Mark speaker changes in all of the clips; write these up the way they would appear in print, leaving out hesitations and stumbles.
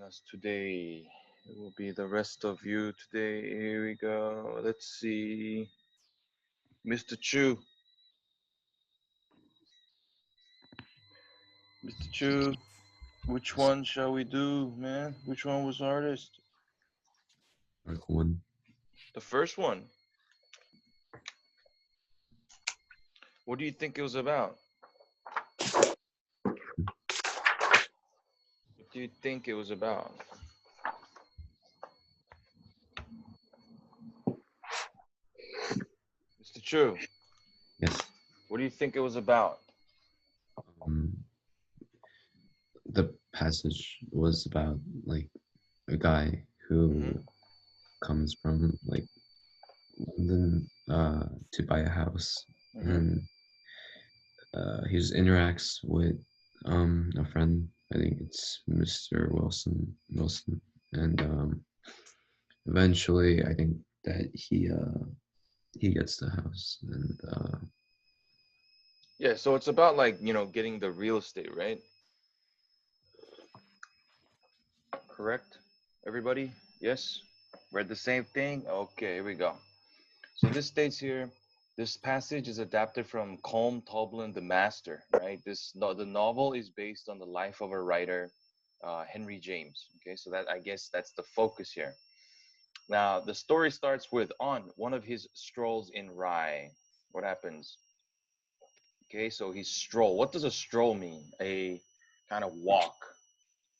Speaker 1: us today. It will be the rest of you today. Here we go. Let's see. Mr. Chu. Mr. Chu, which
Speaker 2: Yes,
Speaker 1: one shall we do, man? Which one was hardest?
Speaker 2: arc one.
Speaker 1: The first one. What do you think it was about? What do you think it was about? Mr. Chu,
Speaker 2: Yes.
Speaker 1: what do you think it was about?
Speaker 2: Um, the passage was about like a guy
Speaker 1: Mm-hmm.
Speaker 2: who comes from like London to buy a house,
Speaker 1: Mm-hmm.
Speaker 2: and he just interacts with a friend. I think it's Mr. Wilson, and eventually, I think that he gets the house, and
Speaker 1: Yeah, so it's about like, getting the real estate, right? Correct? Everybody? Yes? Read the same thing? Okay, here we go. So this states here, this passage is adapted from Colm Toblin, The Master, right? The novel is based on the life of a writer, Henry James. Okay, so that I guess that's the focus here. Now the story starts with on one of his strolls in Rye. What happens? Okay, so he's stroll. What does a stroll mean? A kind of walk,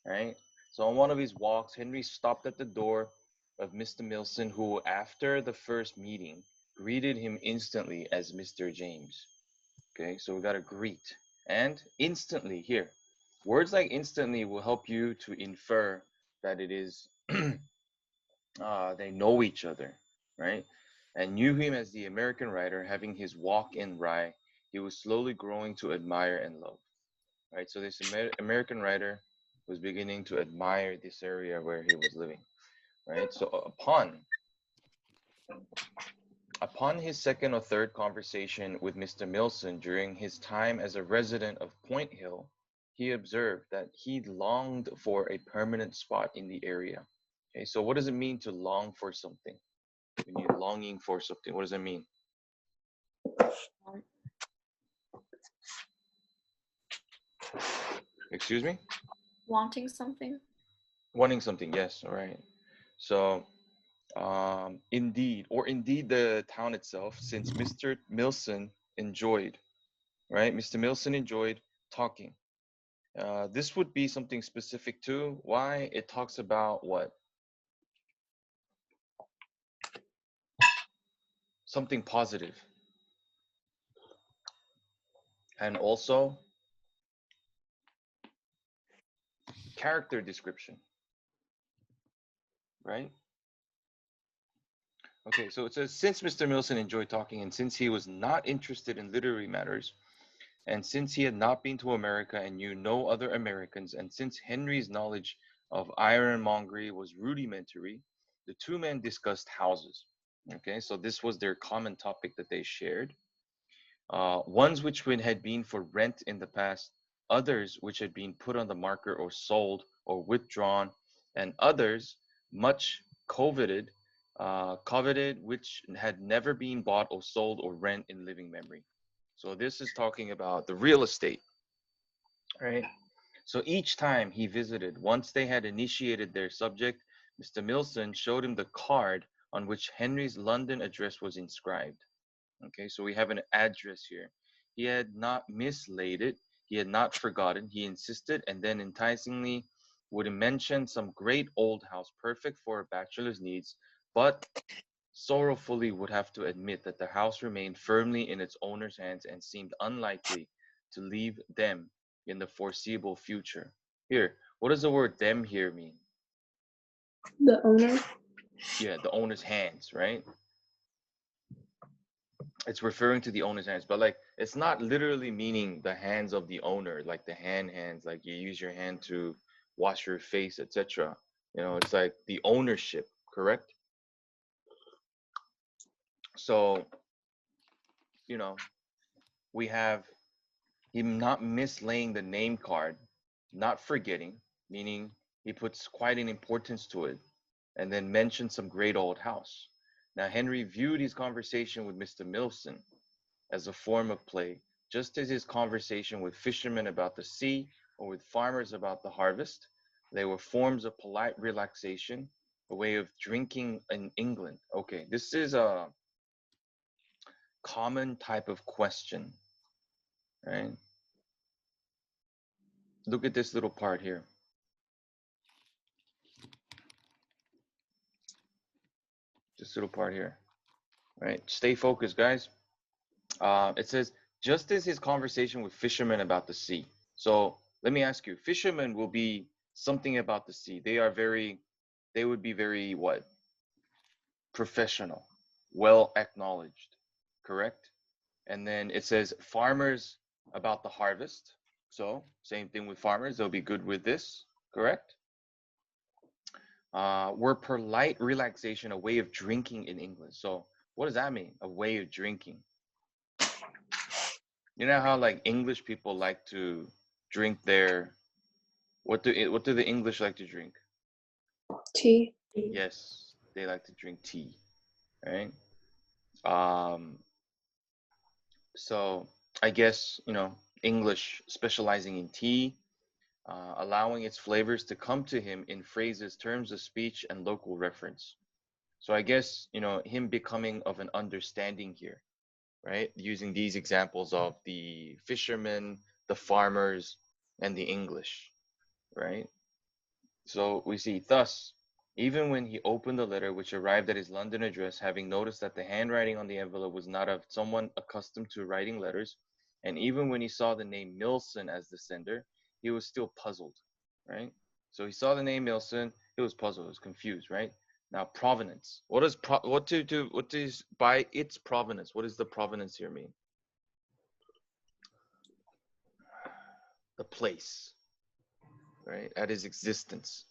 Speaker 1: right? So on one of his walks, Henry stopped at the door of Mr. Milson, who, after the first meeting, greeted him instantly as Mr. James. Okay, so we got to greet. And instantly here, words like instantly will help you to infer that it is they know each other, right? And knew him as the American writer having his walk in Rye. He was slowly growing to admire and love, right? So this American writer was beginning to admire this area where he was living, right? So upon his second or third conversation with Mr. Milson during his time as a resident of Point Hill, he observed that he longed for a permanent spot in the area. Okay, so what does it mean to long for something? When you're longing for something, what does it mean?
Speaker 3: Want-
Speaker 1: Excuse me?
Speaker 3: Wanting something.
Speaker 1: Wanting something, yes, all right. So indeed the town itself, since Mr. Milson enjoyed, right? Mr. Milson enjoyed talking. This would be something specific to why it talks about what? Something positive. And also character description, right? Okay, so it says since Mr. Milson enjoyed talking and since he was not interested in literary matters, and since he had not been to America and knew no other Americans, and since Henry's knowledge of ironmongery was rudimentary, the two men discussed houses. Okay, so this was their common topic that they shared. Ones which had been for rent in the past, others which had been put on the market or sold or withdrawn, and others much coveted which had never been bought or sold or rent in living memory. So this is talking about the real estate, right? So each time he visited, once they had initiated their subject, Mr. Milson showed him the card on which Henry's London address was inscribed. Okay, so we have an address here. He had not mislaid it, he had not forgotten, he insisted, and then enticingly would mention some great old house, perfect for a bachelor's needs, but sorrowfully would have to admit that the house remained firmly in its owner's hands and seemed unlikely to leave them in the foreseeable future. Here, what does the word them here mean?
Speaker 3: The owner.
Speaker 1: Yeah, the owner's hands, right? It's referring to the owner's hands, but like it's not literally meaning the hands of the owner, like the hands, like you use your hand to wash your face, etc. It's like the ownership, correct? So, you know, we have him not mislaying the name card, not forgetting, meaning he puts quite an importance to it, and then mentions some great old house. Now, Henry viewed his conversation with Mr. Milson as a form of play, just as his conversation with fishermen about the sea or with farmers about the harvest. They were forms of polite relaxation, a way of drinking in England. Okay, this is a common type of question, right? Look at this little part here. This little part here, right? Stay focused, guys. It says, just as his conversation with fishermen about the sea. So let me ask you, fishermen will be something about the sea. They would be very what? Professional, well acknowledged, correct? And then it says farmers about the harvest. So same thing with farmers, they'll be good with this, correct? Were polite relaxation a way of drinking in England? So what does that mean? A way of drinking. You know how like English people like to drink their what do the English like to drink?
Speaker 3: Tea.
Speaker 1: Yes, they like to drink tea, right? Um, so I guess English specializing in tea, allowing its flavors to come to him in phrases, terms of speech, and local reference. So I guess him becoming of an understanding here, right? Using these examples of the fishermen, the farmers, and the English, right? So we see, thus, even when he opened the letter which arrived at his London address, having noticed that the handwriting on the envelope was not of someone accustomed to writing letters, and even when he saw the name Milson as the sender, he was still puzzled, right? So he saw the name Milson, he was puzzled, he was confused, right? Now, provenance. What is by its provenance? What does the provenance here mean? The place, right? At his existence.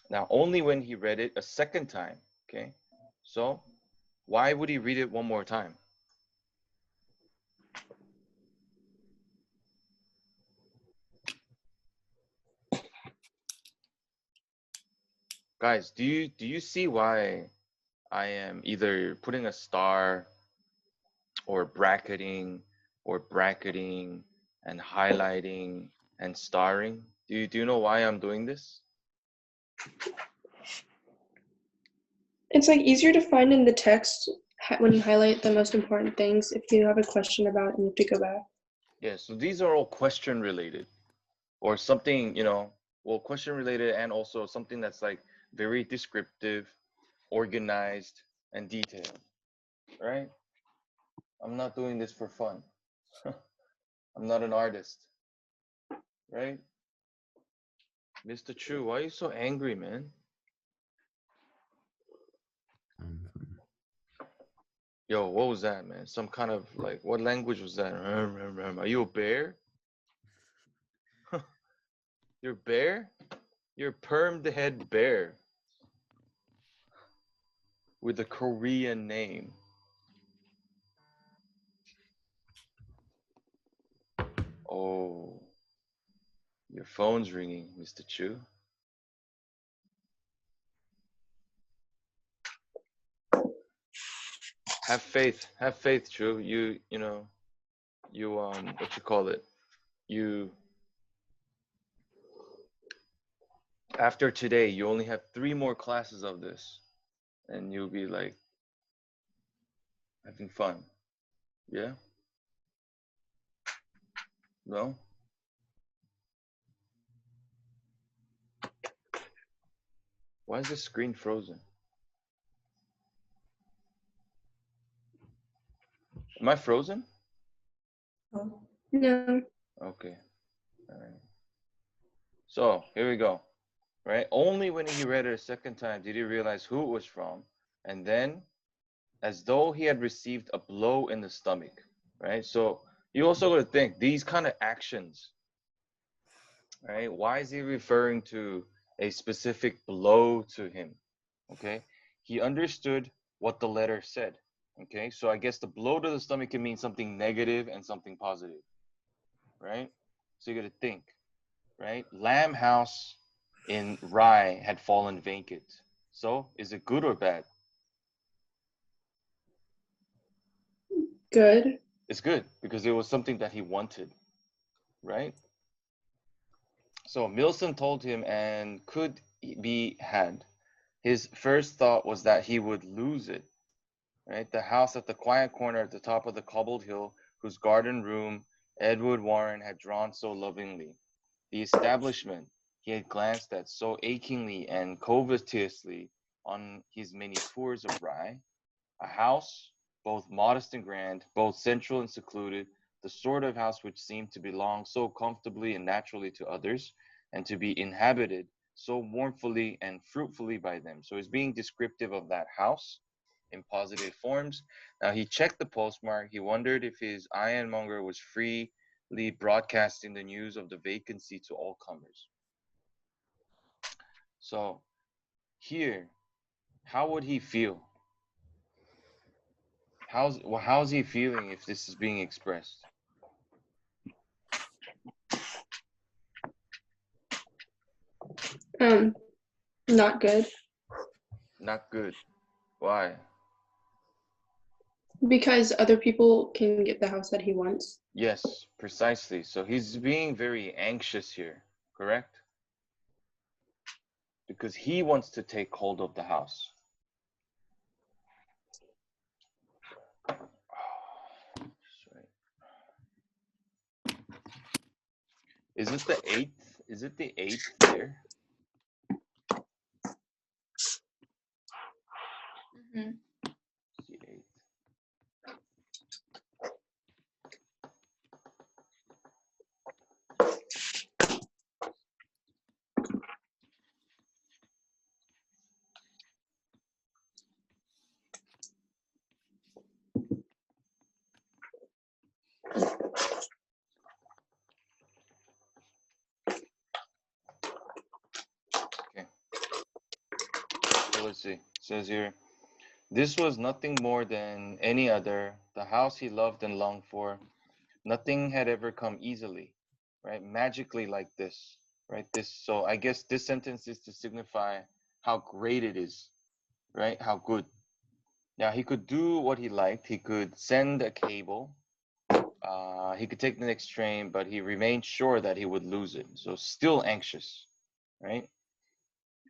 Speaker 1: Now, only when he read it a second time, okay? So, why would he read it one more time? Guys, do you see why I am either putting a star or bracketing and highlighting and starring? Do you know why I'm doing this?
Speaker 3: It's like easier to find in the text when you highlight the most important things if you have a question about it and you have to go back.
Speaker 1: Yeah, so these are all question related or something, well, question related and also something that's like very descriptive, organized, and detailed, right? I'm not doing this for fun. I'm not an artist, right? Mr. Chu, why are you so angry, man? Yo, what was that, man? Some kind of like, what language was that? Are you a bear? You're a bear? You're a permed head bear with a Korean name. Oh, your phone's ringing, Mr. Chu. Have faith, Chu. You what you call it? You after today, you only have 3 more classes of this, and you'll be like having fun. Yeah? No? Why is the screen frozen? Am I frozen?
Speaker 3: No.
Speaker 1: Okay. All right. So here we go. Right? Only when he read it a second time did he realize who it was from. And then, as though he had received a blow in the stomach. Right? So you also got to think these kind of actions. Right? Why is he referring to a specific blow to him? Okay. He understood what the letter said. Okay. So I guess the blow to the stomach can mean something negative and something positive. Right? So you got to think. right? Lamb House in Rye had fallen vacant. So, is it good or bad?
Speaker 3: Good.
Speaker 1: It's good because it was something that he wanted, right? So Milson told him and could be had. His first thought was that he would lose it, right? The house at the quiet corner at the top of the cobbled hill, whose garden room Edward Warren had drawn so lovingly. The establishment he had glanced at so achingly and covetously on his many tours of Rye. A house, both modest and grand, both central and secluded, the sort of house which seemed to belong so comfortably and naturally to others, and to be inhabited so mournfully and fruitfully by them. So he's being descriptive of that house in positive forms. Now he checked the postmark. He wondered if his ironmonger was freely broadcasting the news of the vacancy to all comers. So here, how would he feel? How's he feeling if this is being expressed?
Speaker 3: Not good.
Speaker 1: Not good. Why?
Speaker 3: Because other people can get the house that he wants.
Speaker 1: Yes, precisely. So he's being very anxious here, correct? Because he wants to take hold of the house. Sorry. Is it the eighth? Is it the eighth there?
Speaker 3: Mm-hmm.
Speaker 1: It's the eighth. Okay. So let's see. It says here, this was nothing more than any other, the house he loved and longed for. Nothing had ever come easily, right? Magically like this, right? This. So I guess this sentence is to signify how great it is, right? How good. Now he could do what he liked. He could send a cable. He could take the next train, but he remained sure that he would lose it. So still anxious, right?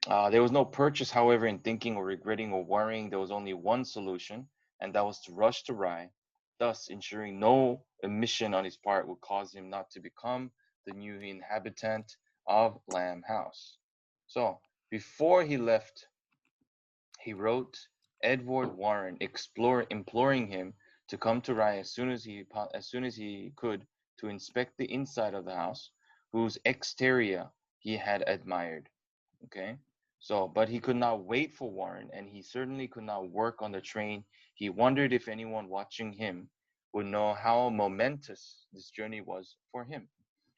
Speaker 1: There was no purchase, however, in thinking or regretting or worrying. There was only one solution, and that was to rush to Rye, thus ensuring no omission on his part would cause him not to become the new inhabitant of Lamb House. So before he left, he wrote Edward Warren, imploring him to come to Rye as soon as he could to inspect the inside of the house, whose exterior he had admired. Okay. So, but he could not wait for Warren, and he certainly could not work on the train. He wondered if anyone watching him would know how momentous this journey was for him,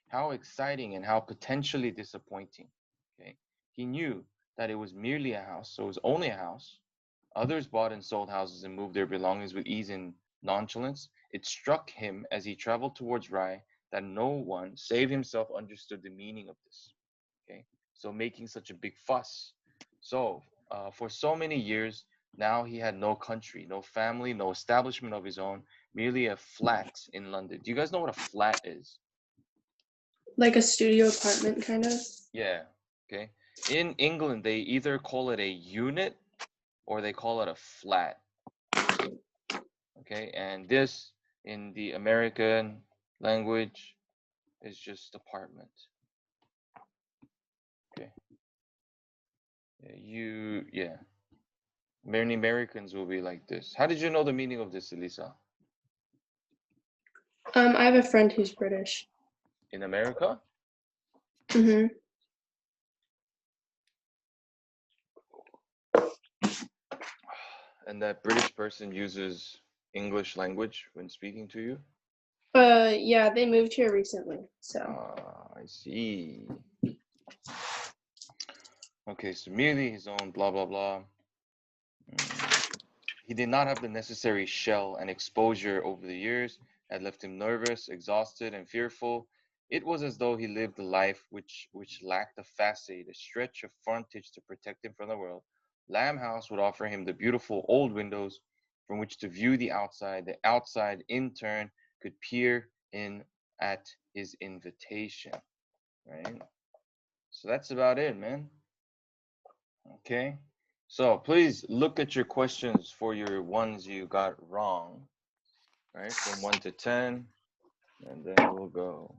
Speaker 1: how exciting and how potentially disappointing. Okay. He knew that it was merely a house, so it was only a house. Others bought and sold houses and moved their belongings with ease and nonchalance. It struck him as he traveled towards Rye that no one save himself understood the meaning of this. Okay, so making such a big fuss. So for so many years now, he had no country, no family, no establishment of his own, merely a flat in London. Do you guys know what a flat is?
Speaker 3: Like a studio apartment, kind of.
Speaker 1: Yeah. Okay. In England, they either call it a unit or they call it a flat. Okay, and this in the American language is just apartment. Okay. Yeah. Many Americans will be like this. How did you know the meaning of this, Elisa?
Speaker 3: I have a friend who's British.
Speaker 1: In America?
Speaker 3: Mm-hmm.
Speaker 1: And that British person uses English language when speaking to you?
Speaker 3: Yeah, they moved here recently, so.
Speaker 1: I see. Okay, so merely his own blah blah blah. He did not have the necessary shell and exposure over the years, had left him nervous, exhausted, and fearful. It was as though he lived a life which lacked a facade, a stretch of frontage to protect him from the world. Lamb House would offer him the beautiful old windows from which to view the outside. The outside, in turn, could peer in at his invitation. Right? So that's about it, man. Okay. So please look at your questions for your ones you got wrong. Right? From 1 to 10. And then we'll go.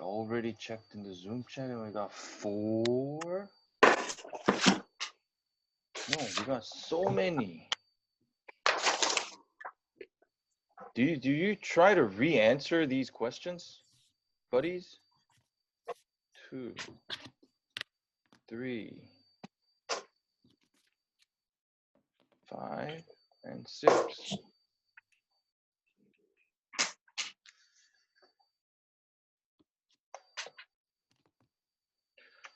Speaker 1: Already checked in the Zoom chat and we got 4. No, we got so many. Do you try to re-answer these questions, buddies? 2, 3, 5, and 6.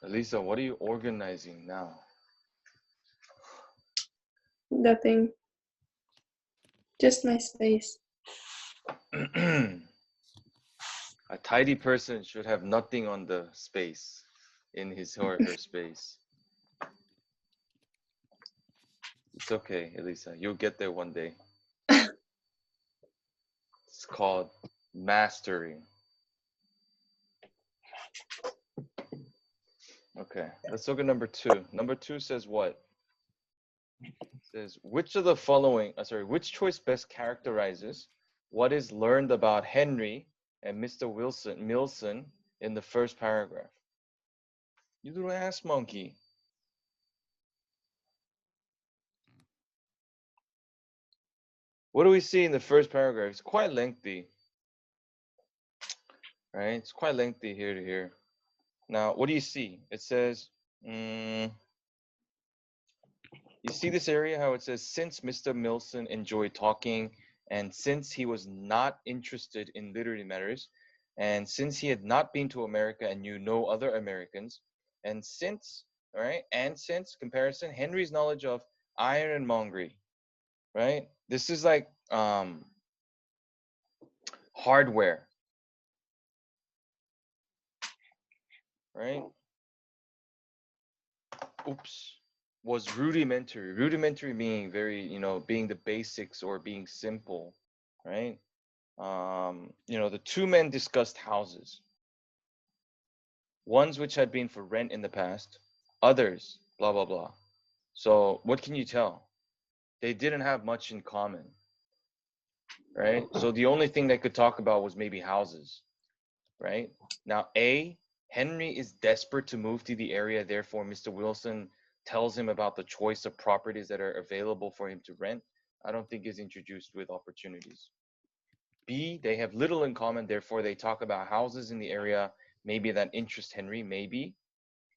Speaker 1: Elisa, what are you organizing now?
Speaker 3: Nothing. Just my space.
Speaker 1: A tidy person should have nothing on the space in his or her space. It's okay, Elisa. You'll get there one day. It's called mastery. Okay, let's look at number 2. Number 2 says what? It says, which of the following, which choice best characterizes what is learned about Henry and Mr. Milson in the first paragraph? You little ass monkey. What do we see in the first paragraph? It's quite lengthy, right? It's quite lengthy here to here. Now, what do you see? It says, you see this area, how it says, since Mr. Milson enjoyed talking, and since he was not interested in literary matters, and since he had not been to America and knew no other Americans, and since, comparison, Henry's knowledge of ironmongery, right? This is like hardware, right? Oops. Was rudimentary. Rudimentary meaning very, being the basics or being simple, right? The two men discussed houses. Ones which had been for rent in the past, others, blah, blah, blah. So what can you tell? They didn't have much in common, right? So the only thing they could talk about was maybe houses, right? Now, A, Henry is desperate to move to the area. Therefore, Mr. Wilson tells him about the choice of properties that are available for him to rent. I don't think is introduced with opportunities. B, they have little in common. Therefore, they talk about houses in the area, maybe that interest Henry, maybe.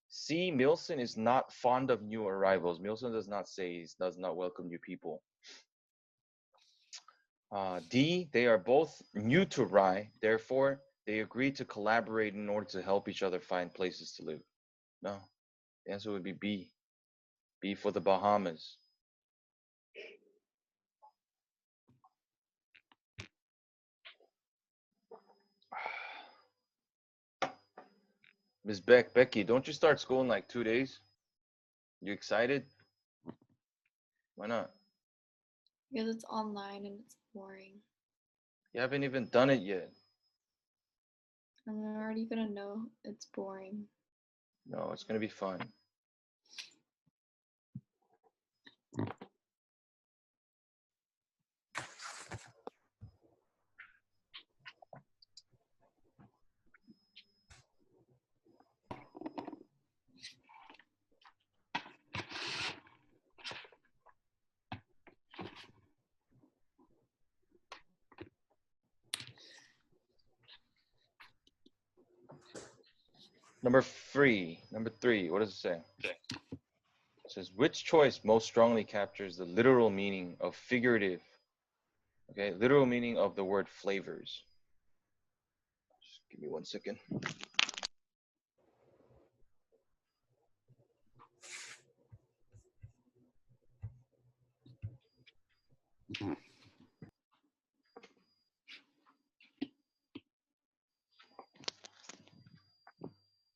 Speaker 1: C, Milson is not fond of new arrivals. Milson does not say he does not welcome new people. D, they are both new to Rye. Therefore, they agree to collaborate in order to help each other find places to live. No, the answer would be B. B for the Bahamas. Ms. Becky, don't you start school in like 2 days? You excited? Why not?
Speaker 4: Because it's online and it's boring.
Speaker 1: You haven't even done it yet.
Speaker 4: I'm already gonna know it's boring.
Speaker 1: No, it's gonna be fun. Number three, what does it say? It says, which choice most strongly captures the literal meaning of figurative, okay, literal meaning of the word flavors? Just give me 1 second.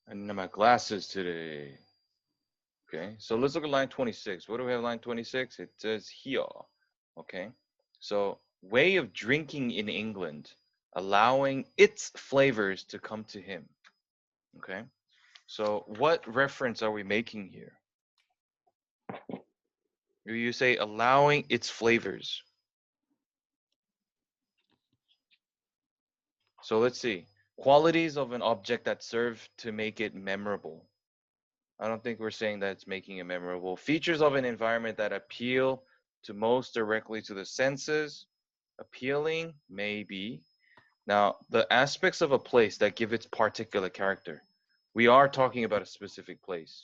Speaker 1: I need my glasses today. Okay, so let's look at line 26. What do we have line 26? It says here. Okay, so way of drinking in England, allowing its flavors to come to him. Okay, so what reference are we making here? You say allowing its flavors. So let's see. Qualities of an object that serve to make it memorable. I don't think we're saying that it's making it memorable. Features of an environment that appeal to most directly to the senses. Appealing, maybe. Now, the aspects of a place that give its particular character. We are talking about a specific place.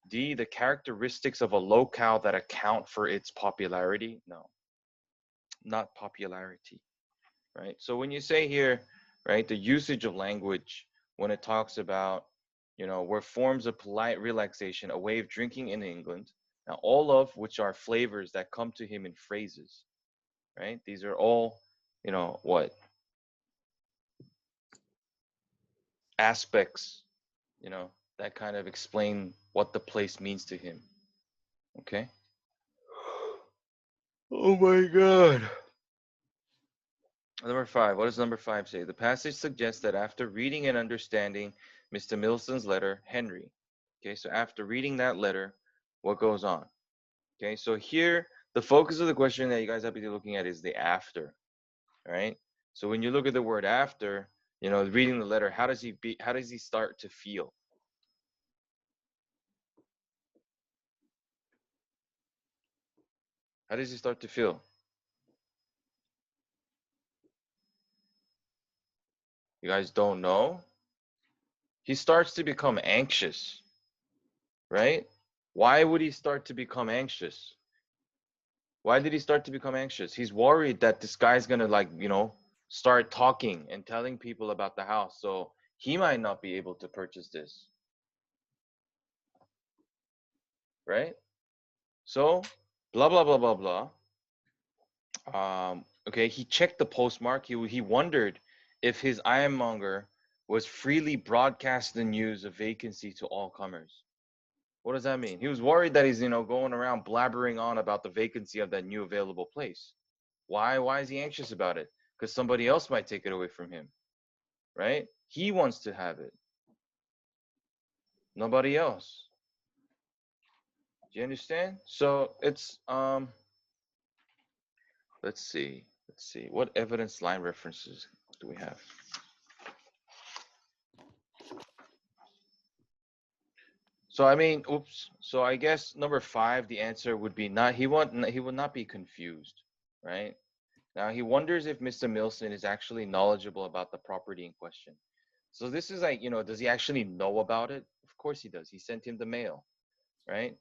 Speaker 1: D, the characteristics of a locale that account for its popularity. No, not popularity, right? So when you say here, right, the usage of language, when it talks about, you know, were forms of polite relaxation, a way of drinking in England. Now, all of which are flavors that come to him in phrases, right? These are all, you know, what? Aspects, you know, that kind of explain what the place means to him. Okay. Oh my God. Number 5. What does number 5 say? The passage suggests that after reading and understanding Mr. Milson's letter, Henry. Okay, so after reading that letter, what goes on? Okay, so here, the focus of the question that you guys have to be looking at is the after. All right. So when you look at the word after, you know, reading the letter, how does he start to feel? How does he start to feel? You guys don't know? He starts to become anxious, right? Why would he start to become anxious? Why did he start to become anxious? He's worried that this guy's gonna, like, you know, start talking and telling people about the house. So he might not be able to purchase this, right? So blah, blah, blah, blah, blah. Okay, he checked the postmark. He wondered if his ironmonger was freely broadcast the news of vacancy to all comers. What does that mean? He was worried that he's, you know, going around blabbering on about the vacancy of that new available place. Why is he anxious about it? Because somebody else might take it away from him, right? He wants to have it. Nobody else. Do you understand? So it's let's see. What evidence line references do we have? So I mean, oops. So I guess number 5, the answer would be not. He would not be confused, right? Now he wonders if Mr. Milson is actually knowledgeable about the property in question. So this is like, you know, does he actually know about it? Of course he does. He sent him the mail, right?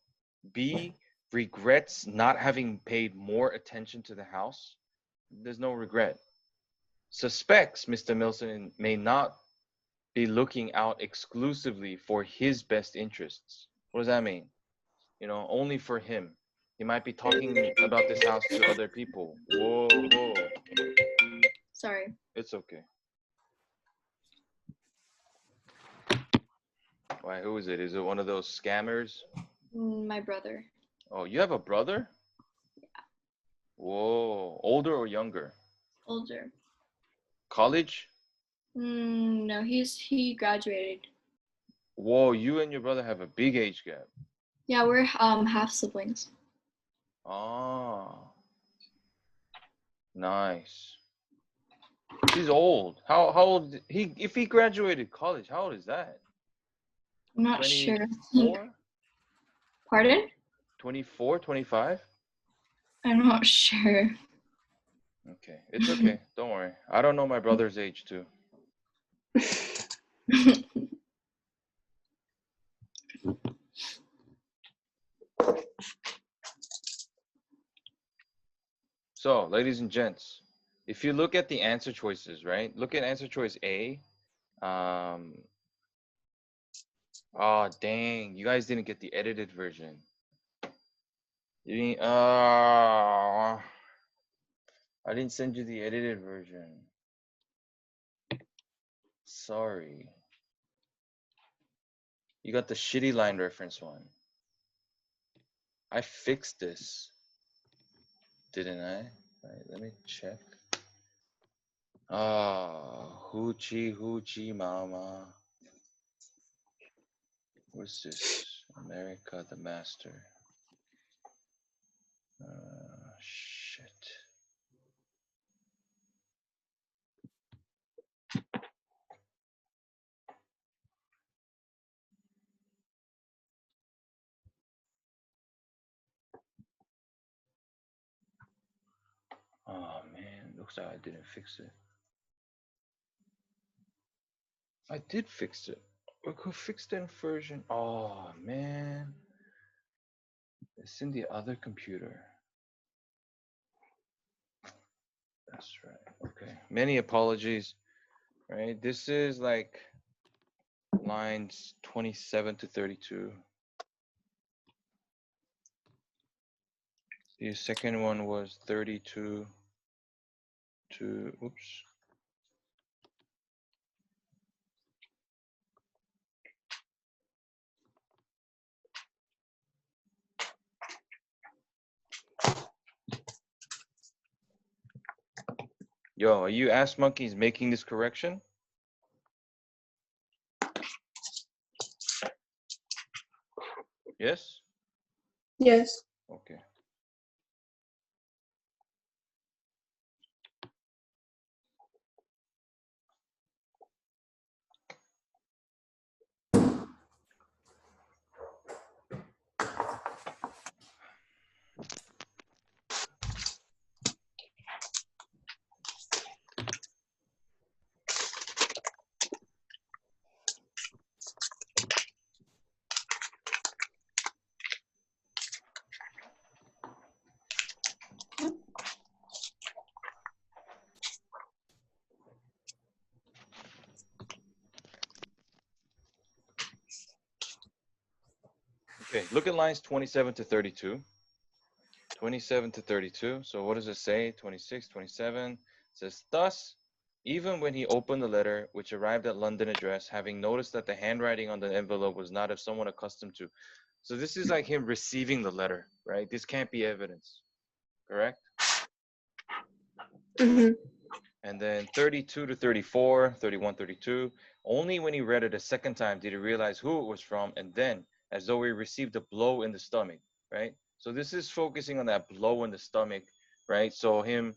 Speaker 1: B, regrets not having paid more attention to the house. There's no regret. Suspects Mr. Milson may not be looking out exclusively for his best interests. What does that mean? You know, only for him. He might be talking about this house to other people. Whoa, whoa.
Speaker 4: Sorry.
Speaker 1: It's okay. Why, who is it? Is it one of those scammers?
Speaker 4: My brother.
Speaker 1: Oh, you have a brother?
Speaker 4: Yeah.
Speaker 1: Whoa. Older or younger?
Speaker 4: Older.
Speaker 1: College?
Speaker 4: No, he graduated.
Speaker 1: Whoa, you and your brother have a big age gap.
Speaker 4: Yeah, we're half siblings.
Speaker 1: Oh, nice. He's old. How old he if he graduated college, how old is that?
Speaker 4: I'm not sure.
Speaker 1: 24?
Speaker 4: Pardon?
Speaker 1: 24, 25?
Speaker 4: I'm not sure.
Speaker 1: Okay, it's okay. Don't worry. I don't know my brother's age too. So, ladies and gents, if you look at the answer choices, right? Look at answer choice A. Oh, dang, you guys didn't get the edited version. You didn't, I didn't send you the edited version. Sorry. You got the shitty line reference one. I fixed this, didn't I? All right, let me check. Hoochie Hoochie Mama. What's this? America the Master. Shit. Oh man, looks like I didn't fix it. I did fix it. We could fix the version. Oh man. It's in the other computer. That's right. Okay. Many apologies. Right. This is like lines 27 to 32. The second one was 32 to, oops. Yo, are you ass monkeys making this correction? Yes?
Speaker 3: Yes.
Speaker 1: Okay. Okay, look at lines 27 to 32. 27 to 32. So what does it say? 26, 27. It says, thus, even when he opened the letter, which arrived at London address, having noticed that the handwriting on the envelope was not of someone accustomed to. So this is like him receiving the letter, right? This can't be evidence, correct?
Speaker 3: Mm-hmm.
Speaker 1: And then 32 to 34, 31, 32. Only when he read it a second time did he realize who it was from, and then, as though he received a blow in the stomach, right? So this is focusing on that blow in the stomach, right? So him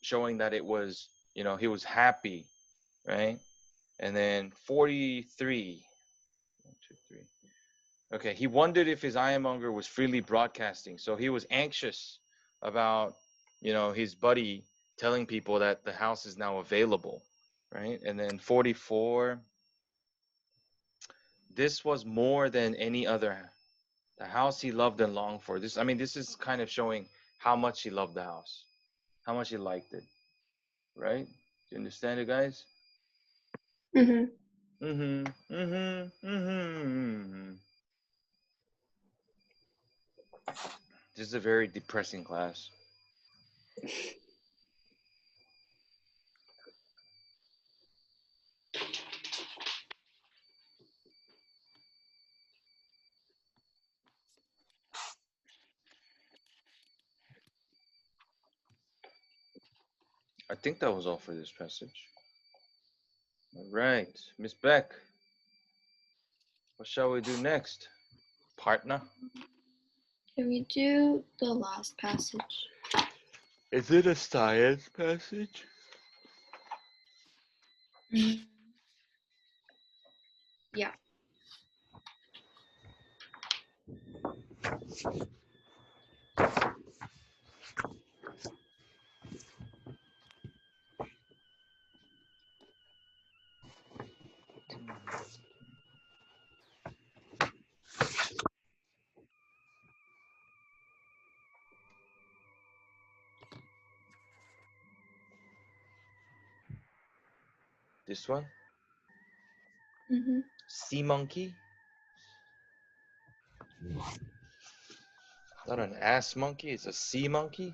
Speaker 1: showing that it was, you know, he was happy, right? And then 43, 1, 2, 3. Okay, he wondered if his ironmonger was freely broadcasting. So he was anxious about, you know, his buddy telling people that the house is now available, right? And then 44, this was more than any other, the house he loved and longed for. This, I mean, this is kind of showing how much he loved the house, how much he liked it, right? Do you understand it, guys?
Speaker 3: Mm-hmm.
Speaker 1: Mm-hmm, mm-hmm, mm-hmm. This is a very depressing class. I think that was all for this passage. Right, Miss Beck. What shall we do next, partner?
Speaker 4: Can we do the last passage?
Speaker 1: Is it a science passage?
Speaker 4: Mm, yeah.
Speaker 1: This one?
Speaker 4: Mm-hmm.
Speaker 1: Sea monkey? Not an ass monkey, it's a sea monkey?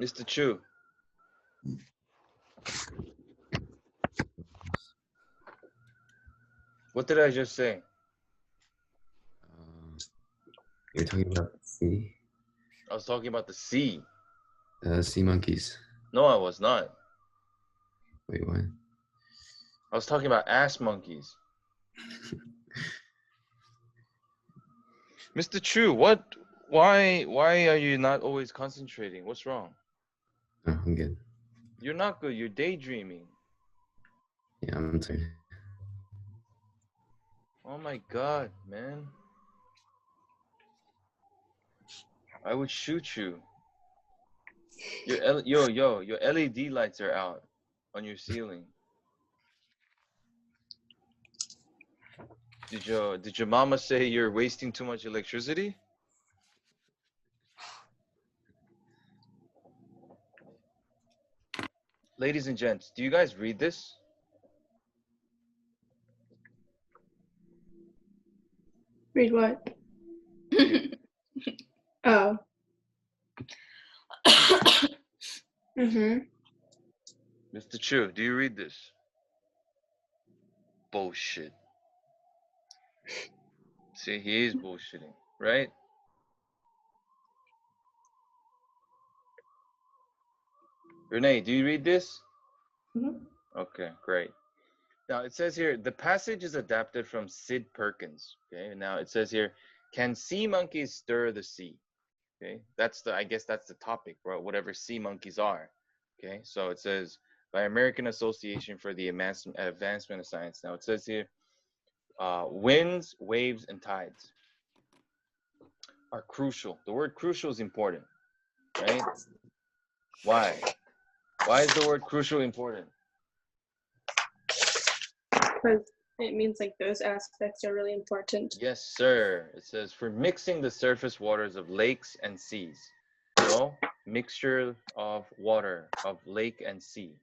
Speaker 1: Mr. Chu, what did I just say?
Speaker 2: You're talking about sea,
Speaker 1: I was talking about the sea.
Speaker 2: sea monkeys.
Speaker 1: No, I was not.
Speaker 2: Wait, what?
Speaker 1: I was talking about ass monkeys. Mr. Chu, why are you not always concentrating? What's wrong?
Speaker 2: Oh, I'm good.
Speaker 1: You're not good, you're daydreaming.
Speaker 2: Yeah, I'm tired.
Speaker 1: Oh my god, man. I would shoot you. Your LED lights are out on your ceiling. Did your mama say you're wasting too much electricity? Ladies and gents, do you guys read this?
Speaker 3: Read what? Oh. Mm-hmm.
Speaker 1: Mr. Chu, do you read this? Bullshit. See, he is bullshitting, right? Renee, do you read this?
Speaker 3: Mhm.
Speaker 1: Okay, great. Now it says here, the passage is adapted from Sid Perkins. Okay, now it says here, can sea monkeys stir the sea? Okay, I guess that's the topic, right? Whatever sea monkeys are. Okay, so it says by American Association for the Advancement of Science. Now it says here, winds, waves, and tides are crucial. The word crucial is important, right? Why? Why is the word crucial important?
Speaker 3: Because it means like those aspects are really important.
Speaker 1: Yes, sir. It says for mixing the surface waters of lakes and seas. So, mixture of water of lake and sea,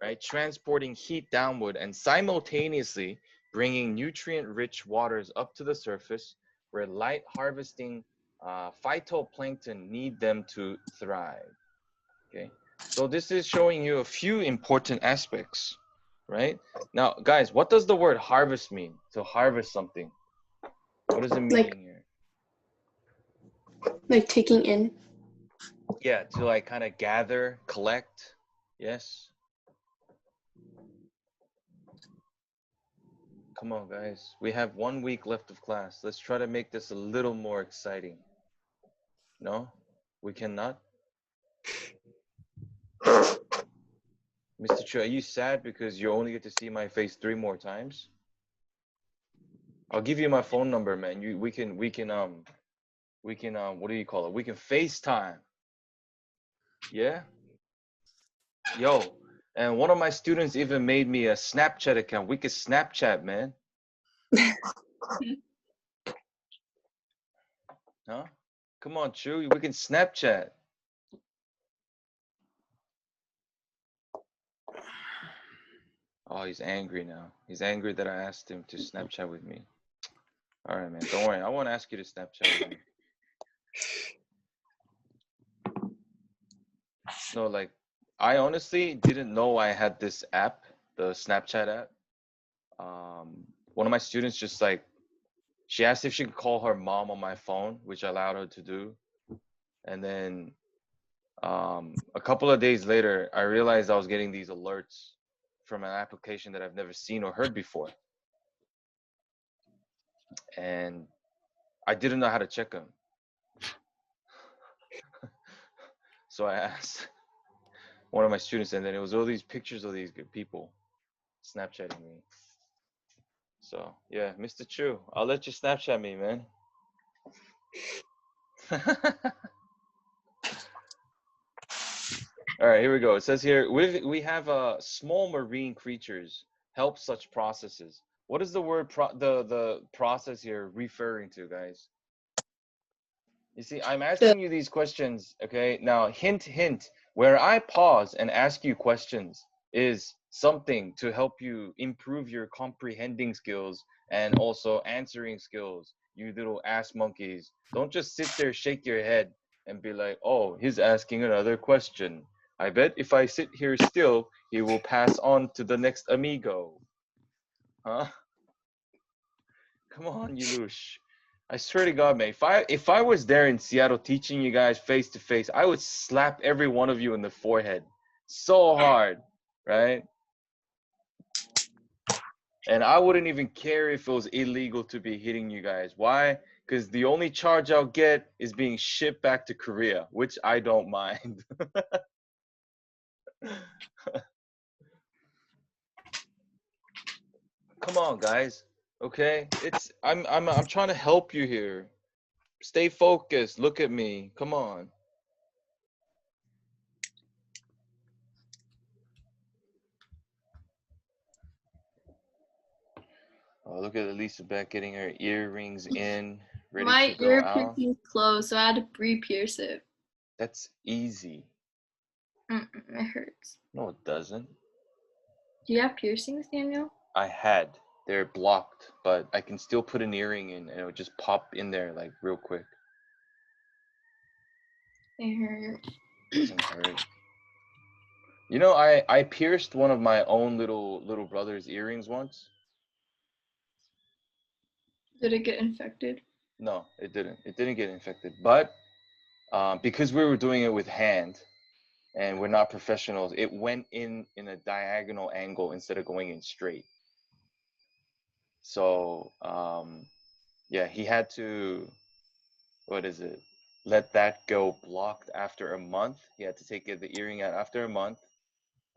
Speaker 1: right? Transporting heat downward and simultaneously bringing nutrient-rich waters up to the surface where light harvesting phytoplankton need them to thrive. Okay, so this is showing you a few important aspects, right? Now, guys, what does the word harvest mean? To harvest something. What does it mean
Speaker 3: Like
Speaker 1: here?
Speaker 3: taking in.
Speaker 1: Yeah, to like kind of gather, collect. Yes. Come on, guys. We have 1 week left of class. Let's try to make this a little more exciting. No? We cannot? Mr. Chu, are you sad because you only get to see my face 3 more times? I'll give you my phone number, man. We can what do you call it? We can FaceTime. Yeah? Yo, and one of my students even made me a Snapchat account. We could Snapchat, man. Huh? Come on, Chu. We can Snapchat. Oh, he's angry now. He's angry that I asked him to Snapchat with me. All right, man. Don't worry. I won't ask you to Snapchat with me. No, like, I honestly didn't know I had this app, the Snapchat app. One of my students just like, she asked if she could call her mom on my phone, which I allowed her to do. And then A couple of days later, I realized I was getting these alerts from an application that I've never seen or heard before. And I didn't know how to check them. So I asked one of my students, and then it was all these pictures of these good people Snapchatting me. So yeah, Mr. Chu, I'll let you Snapchat me, man. All right, here we go. It says here, we have small marine creatures help such processes. What is the word the process here referring to, guys? You see, I'm asking you these questions, okay? Now, hint, hint, where I pause and ask you questions is something to help you improve your comprehending skills and also answering skills, you little ass monkeys. Don't just sit there, shake your head, and be like, oh, he's asking another question. I bet if I sit here still, he will pass on to the next amigo. Huh? Come on, Yelush. I swear to God, man, if I was there in Seattle teaching you guys face to face, I would slap every one of you in the forehead so hard, right? And I wouldn't even care if it was illegal to be hitting you guys. Why? Because the only charge I'll get is being shipped back to Korea, which I don't mind. Come on, guys. Okay? I'm trying to help you here. Stay focused. Look at me. Come on. Oh, look at Elizabeth getting her earrings in, ready
Speaker 4: My
Speaker 1: to go
Speaker 4: ear
Speaker 1: out.
Speaker 4: piercing's closed, so I had to re-pierce it.
Speaker 1: That's easy.
Speaker 4: It hurts.
Speaker 1: No, it doesn't.
Speaker 4: Do you have piercings, Daniel?
Speaker 1: I had. They're blocked, but I can still put an earring in and it would just pop in there like real quick.
Speaker 4: It hurt.
Speaker 1: Doesn't hurt. You know, I pierced one of my own little brother's earrings once.
Speaker 4: Did it get infected?
Speaker 1: No, it didn't. It didn't get infected. But because we were doing it with hand and we're not professionals, it went in a diagonal angle instead of going in straight. So yeah, he had to, what is it? Let that go blocked after a month. He had to take the earring out after a month,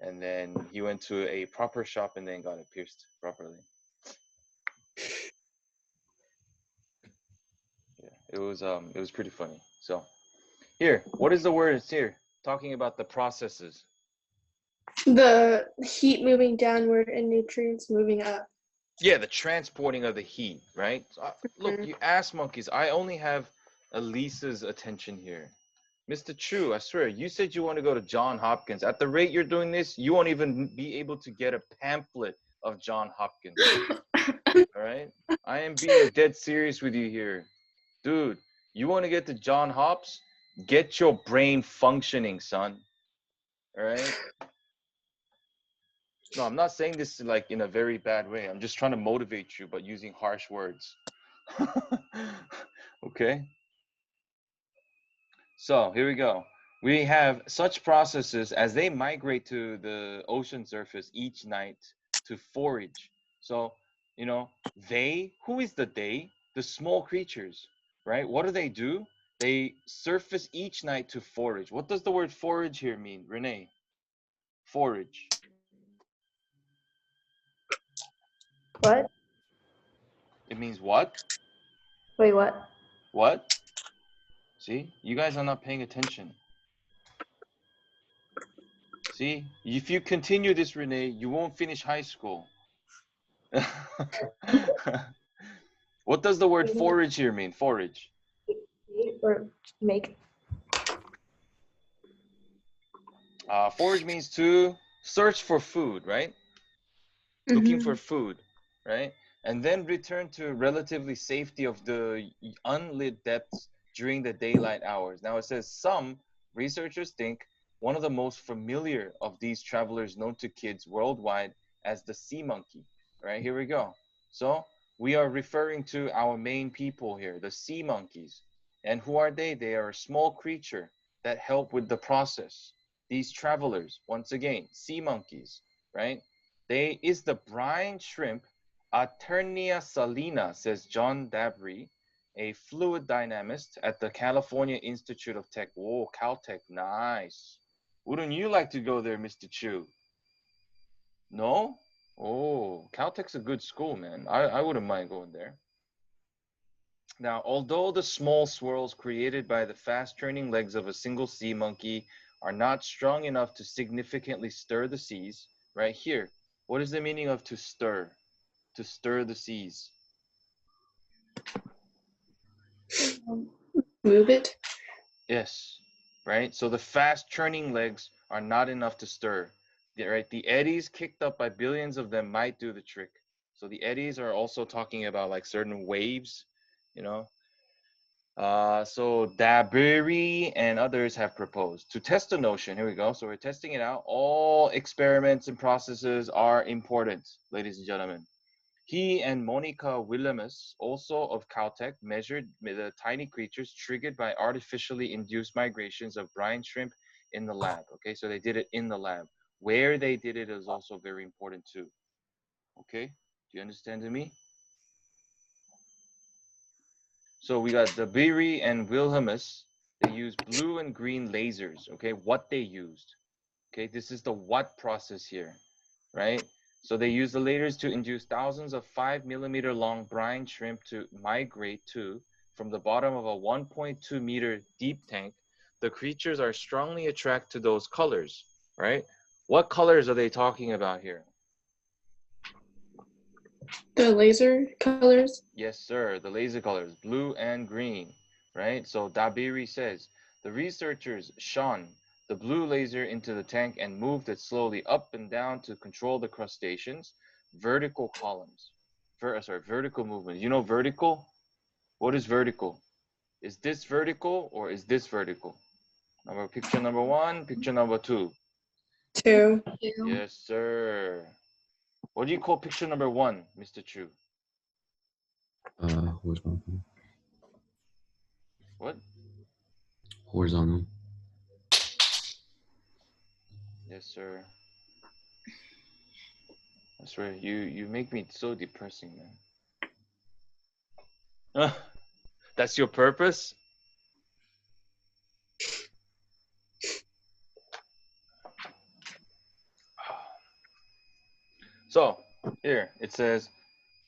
Speaker 1: and then he went to a proper shop and then got it pierced properly. Yeah, it was pretty funny. So here, what is the word? It's here talking about the processes.
Speaker 3: The heat moving downward and nutrients moving up.
Speaker 1: Yeah, the transporting of the heat, right? So, look, you ass monkeys. I only have Elisa's attention here. Mr. Chu, I swear, you said you want to go to John Hopkins. At the rate you're doing this, you won't even be able to get a pamphlet of John Hopkins. All right? I am being dead serious with you here. Dude, you want to get to John Hops? Get your brain functioning, son. All right? No, I'm not saying this like in a very bad way. I'm just trying to motivate you, but using harsh words. Okay? So here we go. We have such processes as they migrate to the ocean surface each night to forage. So, you know, who is the they? The small creatures, right? What do? They surface each night to forage. What does the word forage here mean, Renee? Forage.
Speaker 5: What?
Speaker 1: It means what?
Speaker 5: Wait, what?
Speaker 1: What? See, you guys are not paying attention. See, if you continue this, Renee, you won't finish high school. What does the word forage here mean? Forage.
Speaker 5: Or make?
Speaker 1: Forage means to search for food, right? Looking for food, right? And then return to relatively safety of the unlit depths during the daylight hours. Now it says some researchers think one of the most familiar of these travelers known to kids worldwide as the sea monkey. Right, here we go. So we are referring to our main people here, the sea monkeys. And who are they? They are a small creature that help with the process. These travelers, once again, sea monkeys, right? They is the brine shrimp, Aternia salina, says John Dabry, a fluid dynamist at the California Institute of Tech. Whoa, Caltech, nice. Wouldn't you like to go there, Mr. Chu? No? Oh, Caltech's a good school, man. I wouldn't mind going there. Now, although the small swirls created by the fast-turning legs of a single sea monkey are not strong enough to significantly stir the seas, right here, what is the meaning of to stir? To stir the seas.
Speaker 3: Move it.
Speaker 1: Yes, right? So the fast-turning legs are not enough to stir. Right? The eddies kicked up by billions of them might do the trick. So the eddies are also talking about like certain waves, you know. So Dabiri and others have proposed to test the notion. Here we go. So we're testing it out. All experiments and processes are important, ladies and gentlemen. He and Monica Willemus, also of Caltech, measured the tiny creatures triggered by artificially induced migrations of brine shrimp in the lab. Okay, so they did it in the lab. Where they did it is also very important too. Okay, do you understand me? So we got the Beery and Wilhelmus. They used blue and green lasers. Okay, what they used. Okay, this is the what process here, right? So they used the lasers to induce thousands of 5 mm long brine shrimp to migrate to from the bottom of a 1.2 meter deep tank. The creatures are strongly attracted to those colors, right? What colors are they talking about here?
Speaker 3: The laser colors.
Speaker 1: Yes, sir. The laser colors, blue and green, right? So Dabiri says, the researchers shone the blue laser into the tank and moved it slowly up and down to control the crustaceans' vertical columns. Vertical movement. You know vertical? What is vertical? Is this vertical or is this vertical? Picture number 1, picture number 2.
Speaker 3: 2.
Speaker 1: Yes, sir. What do you call picture number 1, Mr. Chu?
Speaker 2: Horizontal.
Speaker 1: What?
Speaker 2: Horizontal.
Speaker 1: Yes, sir. I swear, you make me so depressing, man. That's your purpose? So, here, it says,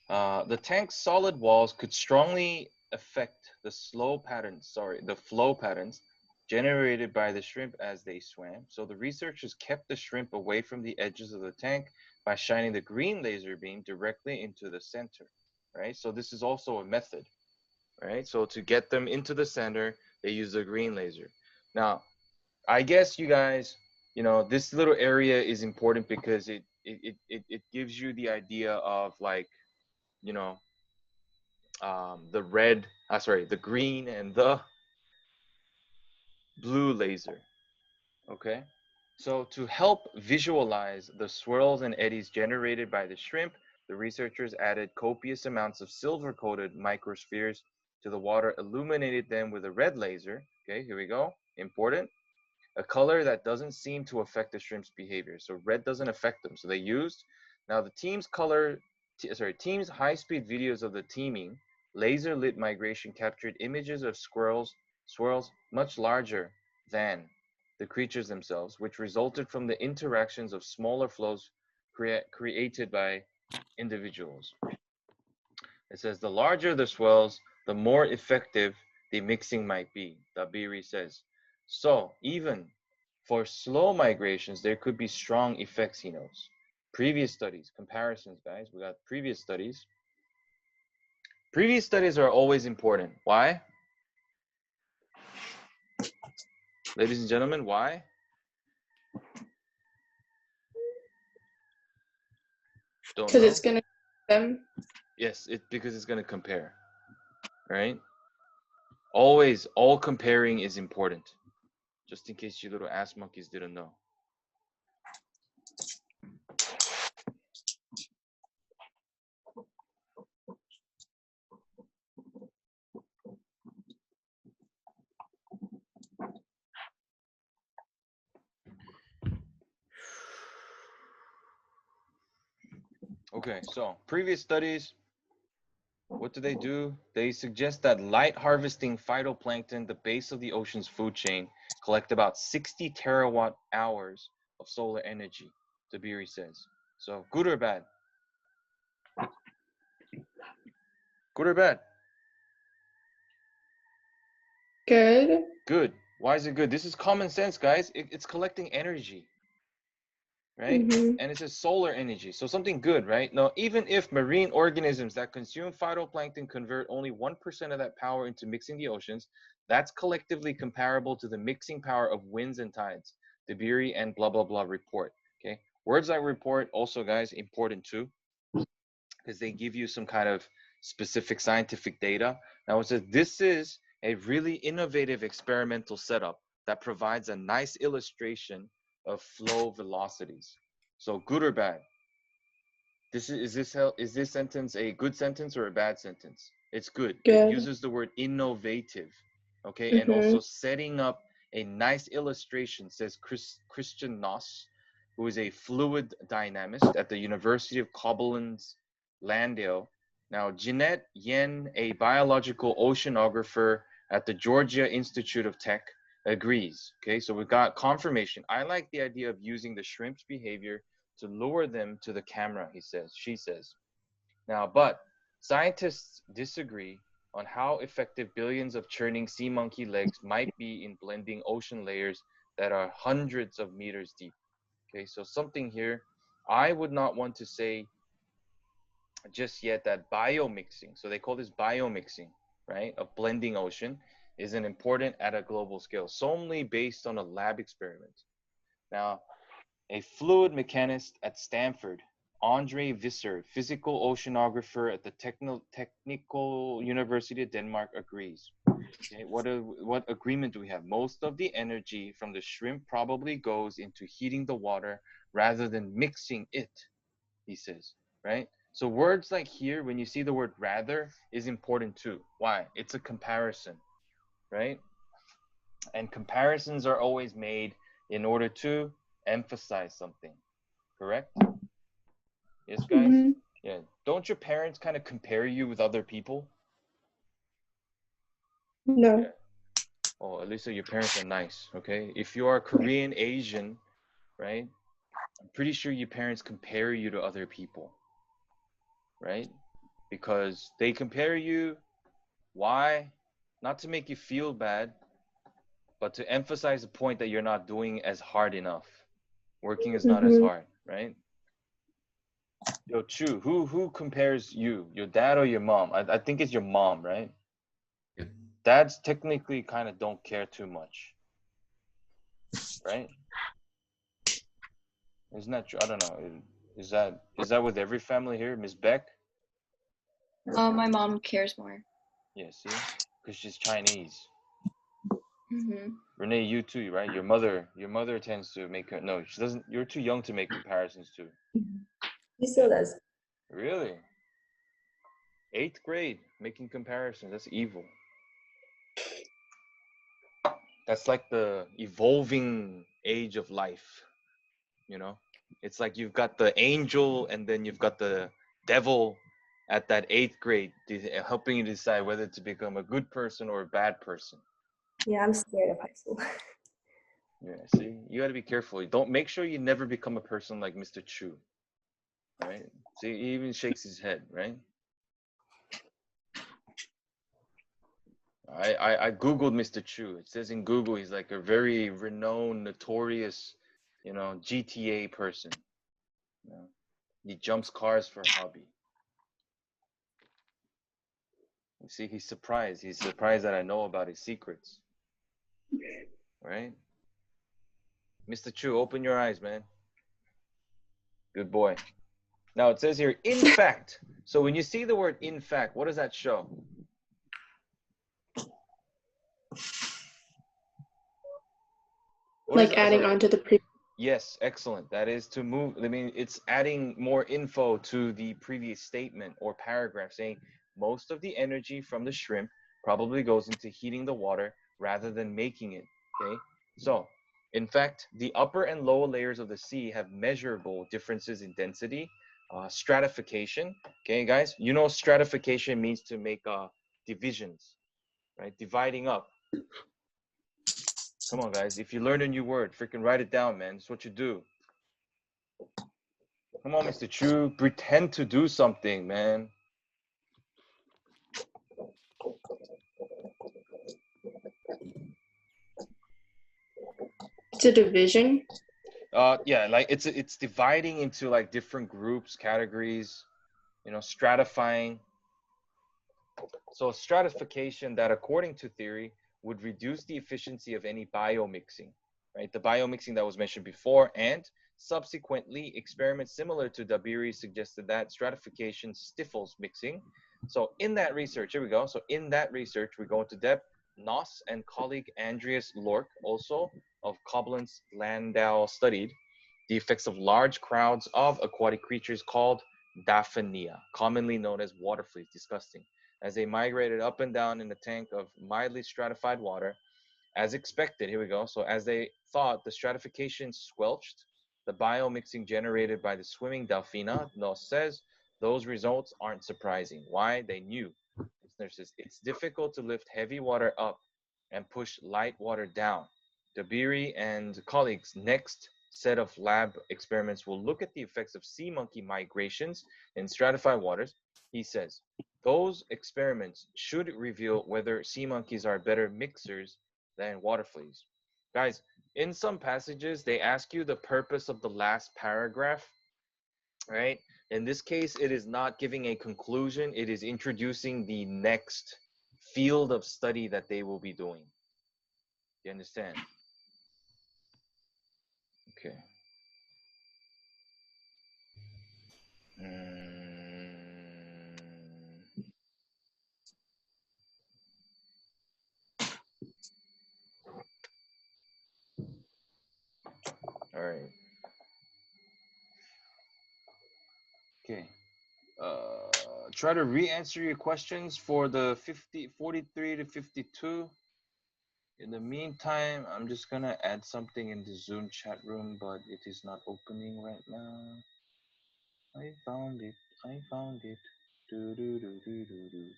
Speaker 1: the tank's solid walls could strongly affect the flow patterns generated by the shrimp as they swam. So the researchers kept the shrimp away from the edges of the tank by shining the green laser beam directly into the center, right? So this is also a method, right? So to get them into the center, they use the green laser. Now, I guess you guys, this little area is important because it gives you the idea of like, you know, the green and the blue laser. Okay. So to help visualize the swirls and eddies generated by the shrimp, the researchers added copious amounts of silver-coated microspheres to the water, illuminated them with a red laser. Okay, here we go. Important. A color that doesn't seem to affect the shrimp's behavior. So red doesn't affect them. So they used, now the team's team's high-speed videos of the teaming laser lit migration captured images of swirls much larger than the creatures themselves, which resulted from the interactions of smaller flows created by individuals. It says the larger the swells, the more effective the mixing might be, Dabiri says. So even for slow migrations, there could be strong effects, he knows. Previous studies, comparisons, guys. We got previous studies. Previous studies are always important. Why? Ladies and gentlemen, why? Don't
Speaker 3: Because
Speaker 1: know?
Speaker 3: it's going to them.
Speaker 1: Yes, because it's going to compare, right? Always, all comparing is important. Just in case you little ass monkeys didn't know. Okay, so previous studies, what do? They suggest that light harvesting phytoplankton, the base of the ocean's food chain, collect about 60 terawatt hours of solar energy, Dabiri says. So good or bad? Good or bad?
Speaker 3: Good.
Speaker 1: Good. Why is it good? This is common sense, guys. It's collecting energy, right?
Speaker 3: Mm-hmm.
Speaker 1: And it says solar energy, so something good, right? Now, even if marine organisms that consume phytoplankton convert only 1% of that power into mixing the oceans, that's collectively comparable to the mixing power of winds and tides. Dabiri and blah, blah, blah report, okay? Words like report also, guys, important too, because they give you some kind of specific scientific data. Now, it says this is a really innovative experimental setup that provides a nice illustration of flow velocities. So good or bad? Is this sentence a good sentence or a bad sentence? It's good. It
Speaker 3: Good.
Speaker 1: uses the word innovative, okay, and
Speaker 3: Mm-hmm.
Speaker 1: also setting up a nice illustration, says Christian Noss, who is a fluid dynamist at the University of Koblenz, Landau. Now, Jeanette Yen, a biological oceanographer at the Georgia Institute of Tech, agrees. Okay, so we got confirmation. I like the idea of using the shrimp's behavior to lure them to the camera, she says. Now, but scientists disagree on how effective billions of churning sea monkey legs might be in blending ocean layers that are hundreds of meters deep. Okay, so something here, I would not want to say just yet that biomixing, so they call this biomixing, right, of blending ocean, is an important at a global scale, solely based on a lab experiment. Now, a fluid mechanist at Stanford, Andre Visser, physical oceanographer at the Technical University of Denmark, agrees. Okay, what agreement do we have? Most of the energy from the shrimp probably goes into heating the water rather than mixing it, he says, right? So words like here, when you see the word rather, is important too. Why? It's a comparison, right? And comparisons are always made in order to emphasize something, correct? Yes, guys?
Speaker 3: Mm-hmm.
Speaker 1: Yeah. Don't your parents kind of compare you with other people?
Speaker 3: No.
Speaker 1: Yeah. Oh, at least your parents are nice, okay? If you are Korean, Asian, right? I'm pretty sure your parents compare you to other people, right? Because they compare you. Why? Not to make you feel bad, but to emphasize the point that you're not doing as hard enough. Working is not as
Speaker 3: Mm-hmm.
Speaker 1: hard, right? Yo, Chu, who compares you? Your dad or your mom? I think it's your mom, right?
Speaker 2: Yeah.
Speaker 1: Dads technically kind of don't care too much, right? Isn't that true? I don't know. Is that with every family here, Miss Beck?
Speaker 4: My mom cares more.
Speaker 1: Yeah, see, because she's Chinese.
Speaker 4: Mm-hmm.
Speaker 1: Renee, you too, right? Your mother tends to make her. No, she doesn't. You're too young to make comparisons too.
Speaker 5: He still does.
Speaker 1: Really? 8th grade, making comparisons. That's evil. That's like the evolving age of life, you know? It's like you've got the angel and then you've got the devil at that 8th grade, helping you decide whether to become a good person or a bad person.
Speaker 5: Yeah, I'm scared of high school.
Speaker 1: Yeah, see, you got to be careful. Don't make sure you never become a person like Mr. Chu, right? See, he even shakes his head, right? I googled Mr. Chu. It says in Google he's like a very renowned, notorious, GTA person. You know? He jumps cars for a hobby. You see, he's surprised. He's surprised that I know about his secrets. Right? Mr. Chu, open your eyes, man. Good boy. Now it says here, in fact. So when you see the word in fact, what does that show? What
Speaker 3: Like adding on to the previous.
Speaker 1: Yes, excellent. That is to move. I mean, it's adding more info to the previous statement or paragraph, saying most of the energy from the shrimp probably goes into heating the water rather than making it. Okay. So, in fact, the upper and lower layers of the sea have measurable differences in density, stratification. Okay, guys, you know stratification means to make divisions, right? Dividing up. Come on, guys. If you learn a new word, freaking write it down, man. That's what you do. Come on, Mr. Chu. Pretend to do something, man.
Speaker 3: It's a division.
Speaker 1: Yeah, like it's dividing into like different groups, categories, you know, stratifying. So stratification that, according to theory, would reduce the efficiency of any biomixing, right? The biomixing that was mentioned before, and subsequently experiments similar to Dabiri suggested that stratification stifles mixing. So in that research, here we go. So in that research, we go into depth. Noss and colleague Andreas Lorck, also of Koblenz Landau, studied the effects of large crowds of aquatic creatures called Daphnia, commonly known as water fleas. Disgusting. As they migrated up and down in the tank of mildly stratified water, as expected. Here we go. So as they thought, the stratification squelched the biomixing generated by the swimming Delphina. Noss says those results aren't surprising. Why? They knew. Says, it's difficult to lift heavy water up and push light water down. Dabiri and colleagues' next set of lab experiments will look at the effects of sea monkey migrations in stratified waters. He says, those experiments should reveal whether sea monkeys are better mixers than water fleas. Guys, in some passages, they ask you the purpose of the last paragraph, right? In this case, it is not giving a conclusion. It is introducing the next field of study that they will be doing. You understand? Okay. All right. Okay. Try to re-answer your questions for the 43 to 52. In the meantime, I'm just gonna add something in the Zoom chat room, but it is not opening right now. I found it. I found it. Do do do do do do.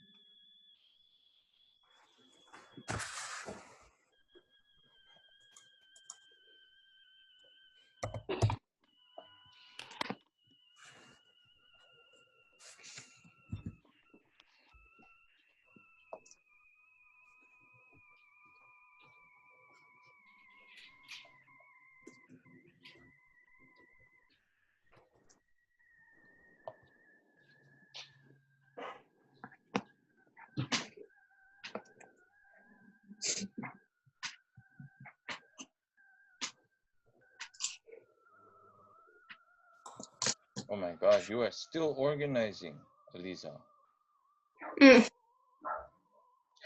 Speaker 1: Oh my God, you are still organizing, Elisa.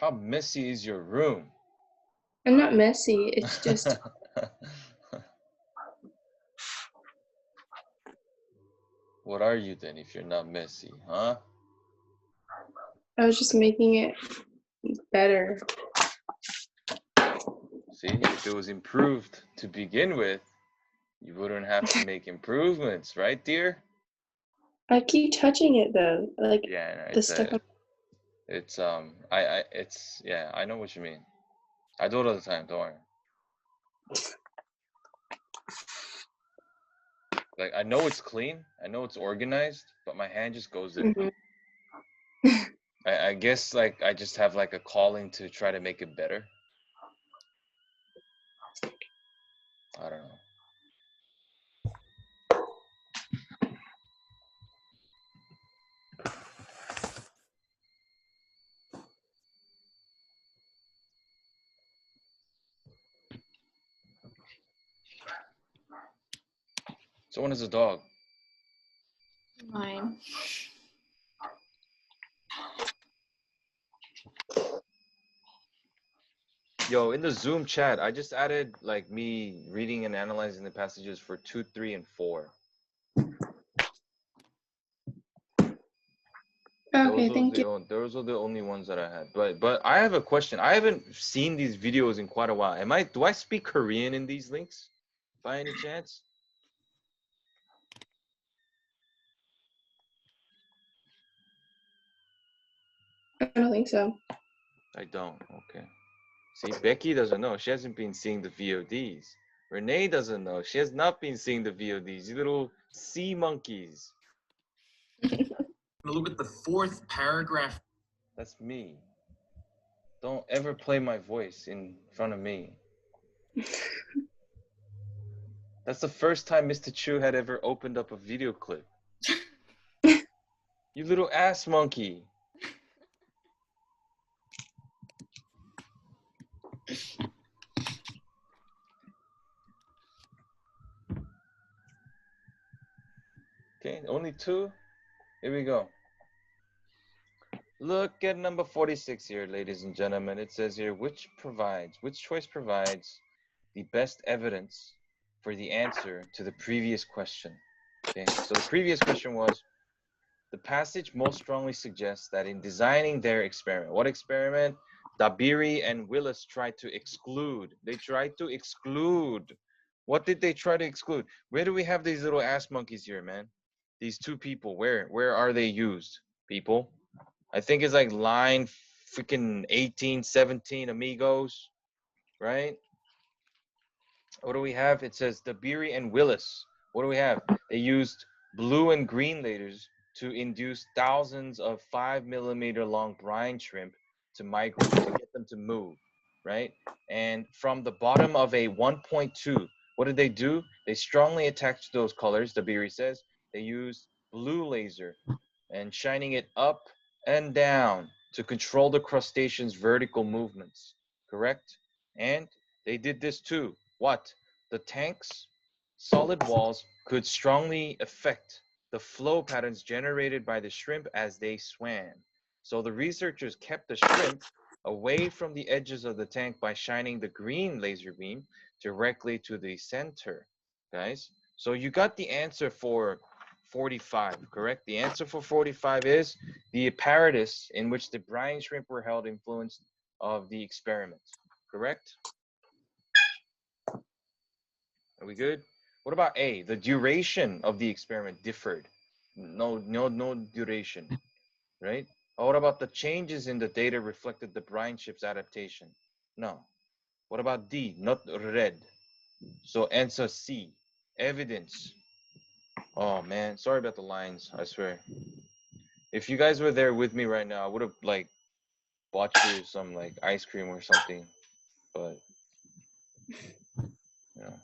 Speaker 1: How messy is your room?
Speaker 3: I'm not messy. It's just
Speaker 1: What are you then if you're not messy, huh?
Speaker 3: I was just making it better.
Speaker 1: See, if it was improved to begin with, you wouldn't have to make improvements, right, dear?
Speaker 3: I keep touching it though. Like
Speaker 1: Yeah,
Speaker 3: the stuff.
Speaker 1: it's yeah, I know what you mean. I do it all the time, don't worry. Like, I know it's clean, I know it's organized, but my hand just goes there. I guess like I just have like a calling to try to make it better. I don't know. Someone has a dog.
Speaker 4: Mine.
Speaker 1: Yo, in the Zoom chat, I just added like me reading and analyzing the passages for 2, 3, and 4.
Speaker 3: Okay, thank you.
Speaker 1: Those are the only ones that I had. But I have a question. I haven't seen these videos in quite a while. Do I speak Korean in these links by any chance?
Speaker 3: I don't think so.
Speaker 1: I don't. Okay. See, Becky doesn't know. She hasn't been seeing the VODs. Renee doesn't know. She has not been seeing the VODs. You little sea monkeys.
Speaker 6: Look at the fourth paragraph.
Speaker 1: That's me. Don't ever play my voice in front of me. That's the first time Mr. Chu had ever opened up a video clip. You little ass monkey. Okay, only two. Here we go. Look at number 46 here, ladies and gentlemen. It says here, which choice provides the best evidence for the answer to the previous question? Okay, so the previous question was, the passage most strongly suggests that in designing their experiment, what experiment? Dabiri and Willis tried to exclude. They tried to exclude. What did they try to exclude? Where do we have these little ass monkeys here, man? These two people, where are they used, people? I think it's like line freaking 18, 17, amigos, right? What do we have? It says Dabiri and Willis. What do we have? They used blue and green lasers to induce thousands of 5 millimeter long brine shrimp to migrate, to get them to move, right? And from the bottom of a 1.2, what did they do? They strongly attached those colors, Dabiri says. They used blue laser and shining it up and down to control the crustacean's vertical movements, correct? And they did this too. What? The tank's solid walls could strongly affect the flow patterns generated by the shrimp as they swam. So the researchers kept the shrimp away from the edges of the tank by shining the green laser beam directly to the center, guys. So you got the answer for 45, correct? The answer for 45 is the apparatus in which the brine shrimp were held influenced of the experiment, correct? Are we good? What about A? The duration of the experiment differed. No duration, right? Or what about the changes in the data reflected the brine ship's adaptation? No. What about D? Not red. So answer C. Evidence. Oh man, sorry about the lines, I swear. If you guys were there with me right now, I would have like bought you some like ice cream or something, but you know,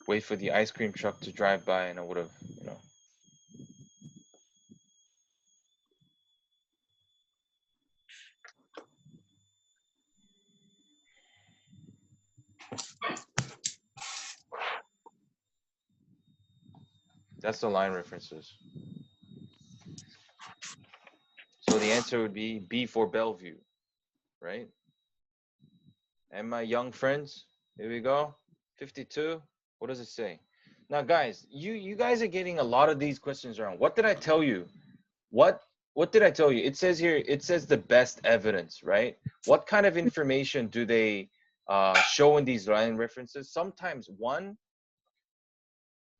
Speaker 1: wait for the ice cream truck to drive by and I would have, you know. That's the line references. So the answer would be B for Bellevue, right? And my young friends, here we go. 52. What does it say? Now, guys, you guys are getting a lot of these questions wrong. What did I tell you? What did I tell you? It says here, it says the best evidence, right? What kind of information do they show in these line references? Sometimes one,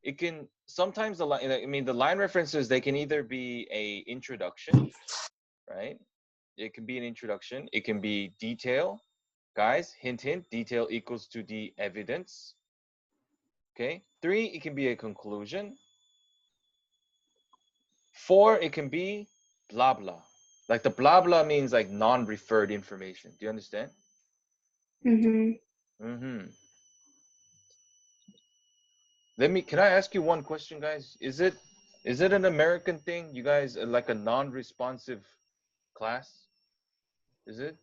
Speaker 1: it can, sometimes the line, I mean, the line references, they can either be a introduction, right? It can be an introduction. It can be detail. Guys, hint, hint, detail equals to the evidence. Okay. 3, it can be a conclusion. 4, it can be blah, blah. Like the blah, blah means like non-referred information. Do you understand?
Speaker 3: Mm-hmm.
Speaker 1: Mm-hmm. Can I ask you one question, guys? Is it an American thing? You guys are like a non-responsive class? Is it?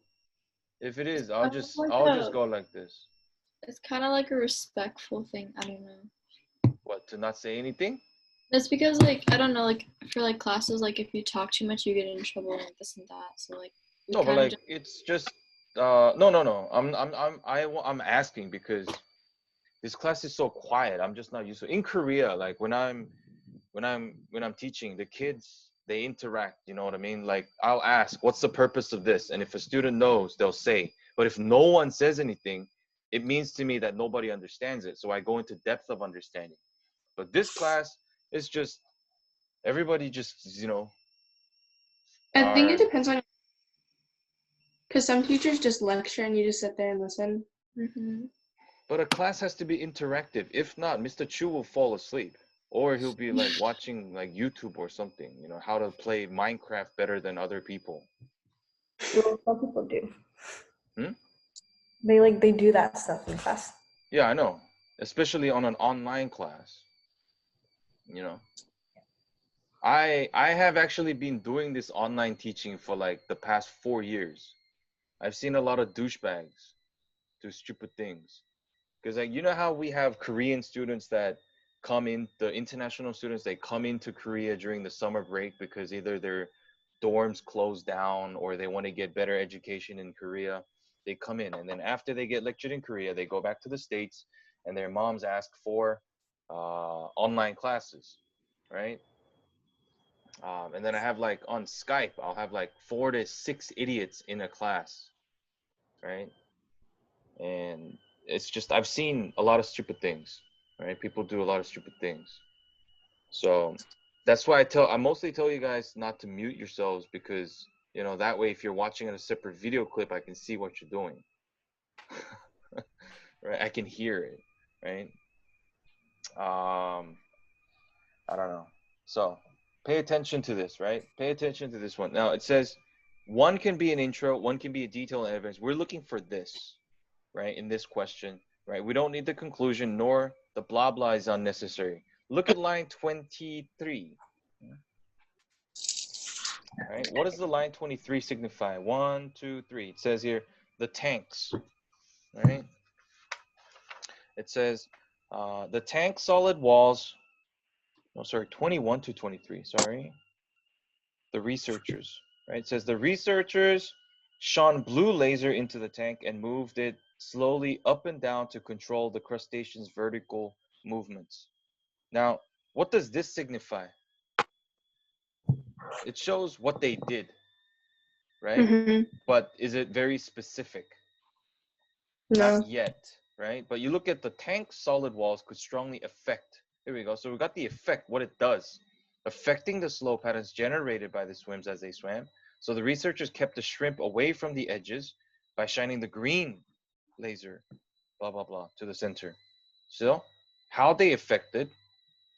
Speaker 1: If it is, I'll just go like this.
Speaker 4: It's kind of like a respectful thing. I don't know.
Speaker 1: What, to not say anything?
Speaker 4: That's because, like, I don't know, like, for, like, classes, like, if you talk too much, you get in trouble and this and that. So, like,
Speaker 1: No, but like, it's just, no. I'm asking because this class is so quiet. I'm just not used to it. In Korea, like when I'm teaching, the kids, they interact, you know what I mean? Like I'll ask, what's the purpose of this? And if a student knows, they'll say. But if no one says anything, it means to me that nobody understands it. So I go into depth of understanding. But this class is just, everybody just, you know,
Speaker 3: I think it
Speaker 1: Are-
Speaker 3: depends on, because some teachers just lecture and you just sit there and listen.
Speaker 4: Mm-hmm.
Speaker 1: But a class has to be interactive. If not, Mr. Chu will fall asleep. Or he'll be like watching like YouTube or something, you know, how to play Minecraft better than other people.
Speaker 5: Well, some people do.
Speaker 1: Hmm?
Speaker 5: They do that stuff in class.
Speaker 1: Yeah, I know. Especially on an online class. You know. I have actually been doing this online teaching for like the past 4 years. I've seen a lot of douchebags do stupid things. Because like you know how we have Korean students that come in, the international students, they come into Korea during the summer break because either their dorms closed down or they want to get better education in Korea. They come in, and then after they get lectured in Korea, they go back to the States, and their moms ask for online classes, right? And then I have like on Skype, I'll have like 4 to 6 idiots in a class, right? And it's just I've seen a lot of stupid things, right? People do a lot of stupid things. So that's why I mostly tell you guys not to mute yourselves, because you know that way if you're watching in a separate video clip, I can see what you're doing. Right? I can hear it, right? I don't know. So pay attention to this, right? Pay attention to this one. Now it says one can be an intro, one can be a detailed evidence. We're looking for this, right? In this question, right? We don't need the conclusion, nor the blah blah is unnecessary. Look at line 23. Right? What does the line 23 signify? 1, 2, 3. It says here the tanks, right? It says the tank solid walls. No, sorry, 21 to 23. Sorry. The researchers, right? It says the researchers shone blue laser into the tank and moved it slowly up and down to control the crustacean's vertical movements. Now, what does this signify? It shows what they did, right?
Speaker 3: Mm-hmm.
Speaker 1: But is it very specific?
Speaker 3: No.
Speaker 1: Not yet, right? But you look at the tank solid walls could strongly affect. Here we go. So we got the effect, what it does, affecting the slow patterns generated by the swims as they swam. So the researchers kept the shrimp away from the edges by shining the green laser, blah, blah, blah, to the center. So how they affected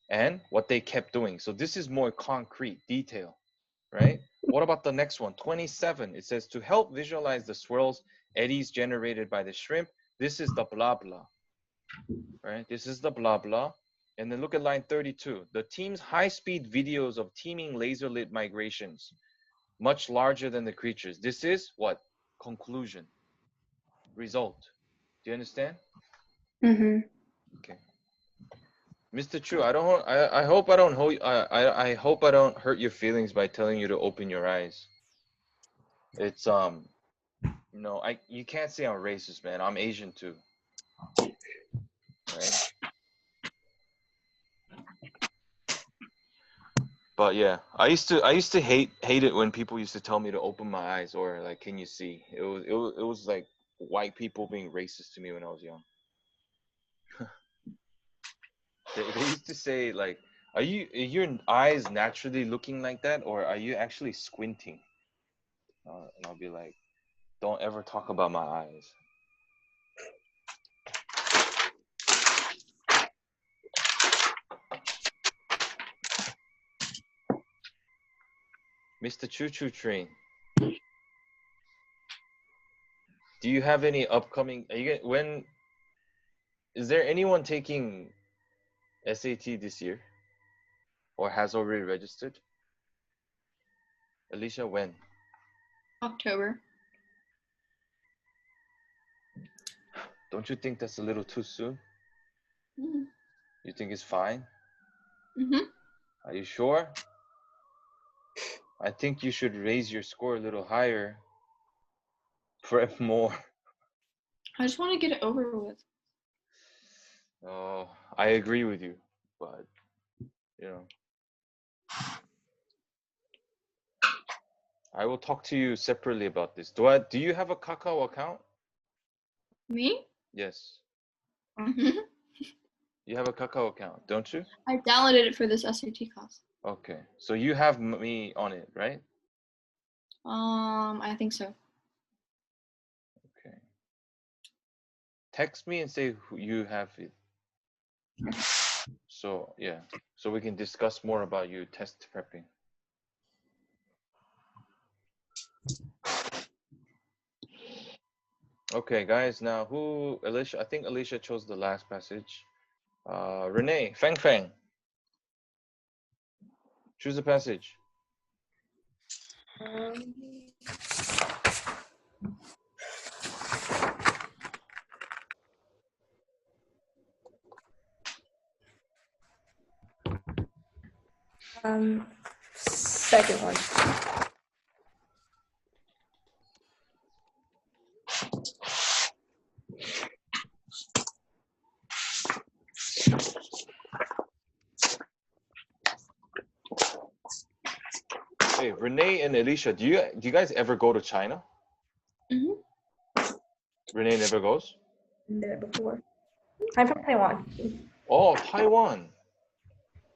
Speaker 1: and what they kept doing. So this is more concrete detail, right? What about the next one? 27. It says to help visualize the swirls, eddies generated by the shrimp. This is the blah blah, right? This is the blah blah. And then look at line 32. The team's high-speed videos of teeming laser-lit migrations, much larger than the creatures. This is what? Conclusion. Result. Do you understand?
Speaker 3: Mm-hmm.
Speaker 1: Okay. Mr. Chu, I hope I don't I hope I don't hurt your feelings by telling you to open your eyes. It's no, you can't say I'm racist, man. I'm Asian too. Right? But yeah, I used to hate it when people used to tell me to open my eyes, or like, can you see? It was like white people being racist to me when I was young. They used to say like, are your eyes naturally looking like that, or are you actually squinting? And I'll be like, don't ever talk about my eyes. Mr. Choo Choo Train, do you have any upcoming? When is there anyone taking SAT this year, or has already registered? Alicia, when?
Speaker 4: October.
Speaker 1: Don't you think that's a little too soon?
Speaker 4: Mm-hmm.
Speaker 1: You think it's fine?
Speaker 4: Mm-hmm.
Speaker 1: Are you sure? I think you should raise your score a little higher. Prep more.
Speaker 4: I just want to get it over with.
Speaker 1: Oh, I agree with you, but you know, I will talk to you separately about this. Do you have a Kakao account?
Speaker 4: Me?
Speaker 1: Yes.
Speaker 4: Mm-hmm.
Speaker 1: You have a Kakao account, don't you?
Speaker 4: I downloaded it for this SAT class.
Speaker 1: Okay. So you have me on it, right?
Speaker 4: I think so.
Speaker 1: Okay. Text me and say who you have it. So yeah, so we can discuss more about you test prepping. Okay, guys. Now who? Alicia. I think Alicia chose the last passage. Renee, Feng Feng. Choose a passage.
Speaker 5: Second one.
Speaker 1: Hey, Renee and Alicia, do you guys ever go to China?
Speaker 4: Mhm.
Speaker 1: Renee never goes.
Speaker 5: Been there before. I'm from Taiwan.
Speaker 1: Oh, Taiwan.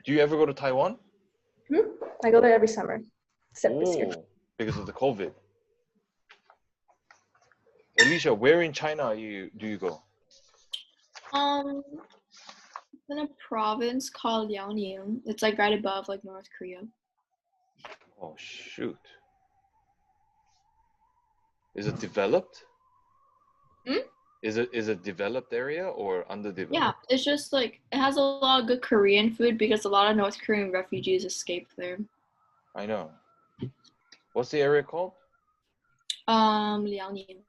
Speaker 1: Do you ever go to Taiwan?
Speaker 5: I go there every summer, except this year.
Speaker 1: Oh, because of the COVID. Alicia, where in China do you go?
Speaker 4: In a province called Liaoning. It's like right above like North Korea.
Speaker 1: Oh shoot. Is it developed?
Speaker 4: Hmm?
Speaker 1: Is it developed area or underdeveloped?
Speaker 4: Yeah, it's just like it has a lot of good Korean food because a lot of North Korean refugees escaped there.
Speaker 1: I know. What's the area called?
Speaker 4: Liaoning.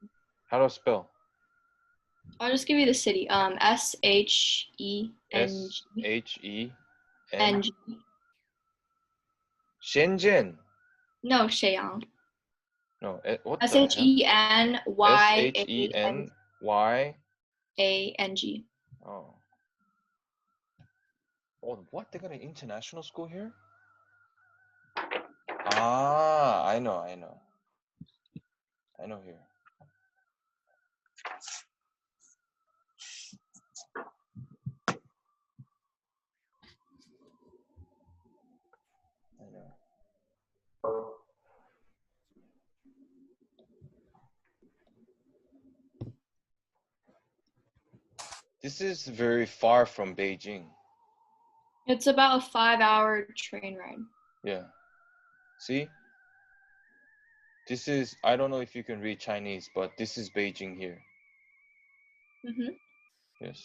Speaker 1: How do I spell?
Speaker 4: I'll just give you the city. SHENG.
Speaker 1: SHEN. Shenzhen.
Speaker 4: No, Shenyang.
Speaker 1: No, what the hell?
Speaker 4: SHENYANG.
Speaker 1: SHENY. Oh. Oh, what? They got an international school here? Ah, I know here. I know. This is very far from Beijing.
Speaker 4: It's about a 5-hour train ride.
Speaker 1: Yeah. See? This is, I don't know if you can read Chinese, but this is Beijing here.
Speaker 4: Mm-hmm.
Speaker 1: Yes.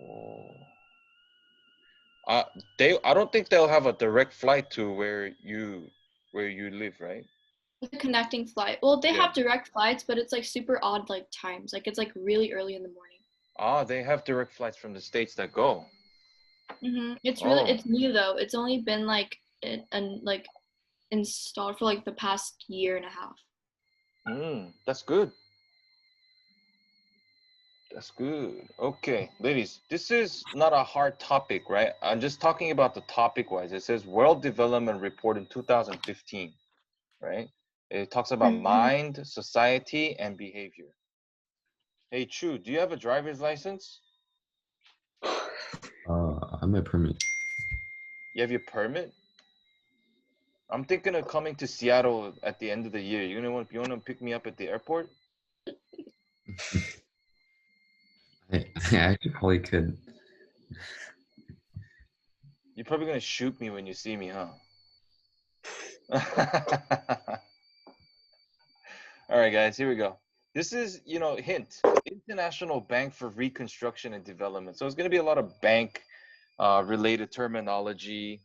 Speaker 1: Oh. I don't think they'll have a direct flight to where you live, right?
Speaker 4: It's a connecting flight. Well, they
Speaker 1: Yeah.
Speaker 4: have direct flights, but it's like super odd like times. Like it's like really early in the morning.
Speaker 1: Ah, they have direct flights from the States that go.
Speaker 4: Mm-hmm. It's
Speaker 1: Oh.
Speaker 4: it's new though. It's only been like like installed for like the past year and a half.
Speaker 1: That's good. That's good. Okay, ladies, this is not a hard topic, right? I'm just talking about the topic wise. It says World Development Report in 2015, right? It talks about mind, society, and behavior. Hey, Chu, do you have a driver's license?
Speaker 2: I'm a permit.
Speaker 1: You have your permit? I'm thinking of coming to Seattle at the end of the year. You want to pick me up at the airport?
Speaker 2: I actually probably could.
Speaker 1: You're probably gonna shoot me when you see me, huh? All right, guys, here we go. This is, hint, International Bank for Reconstruction and Development. So it's going to be a lot of bank related terminology.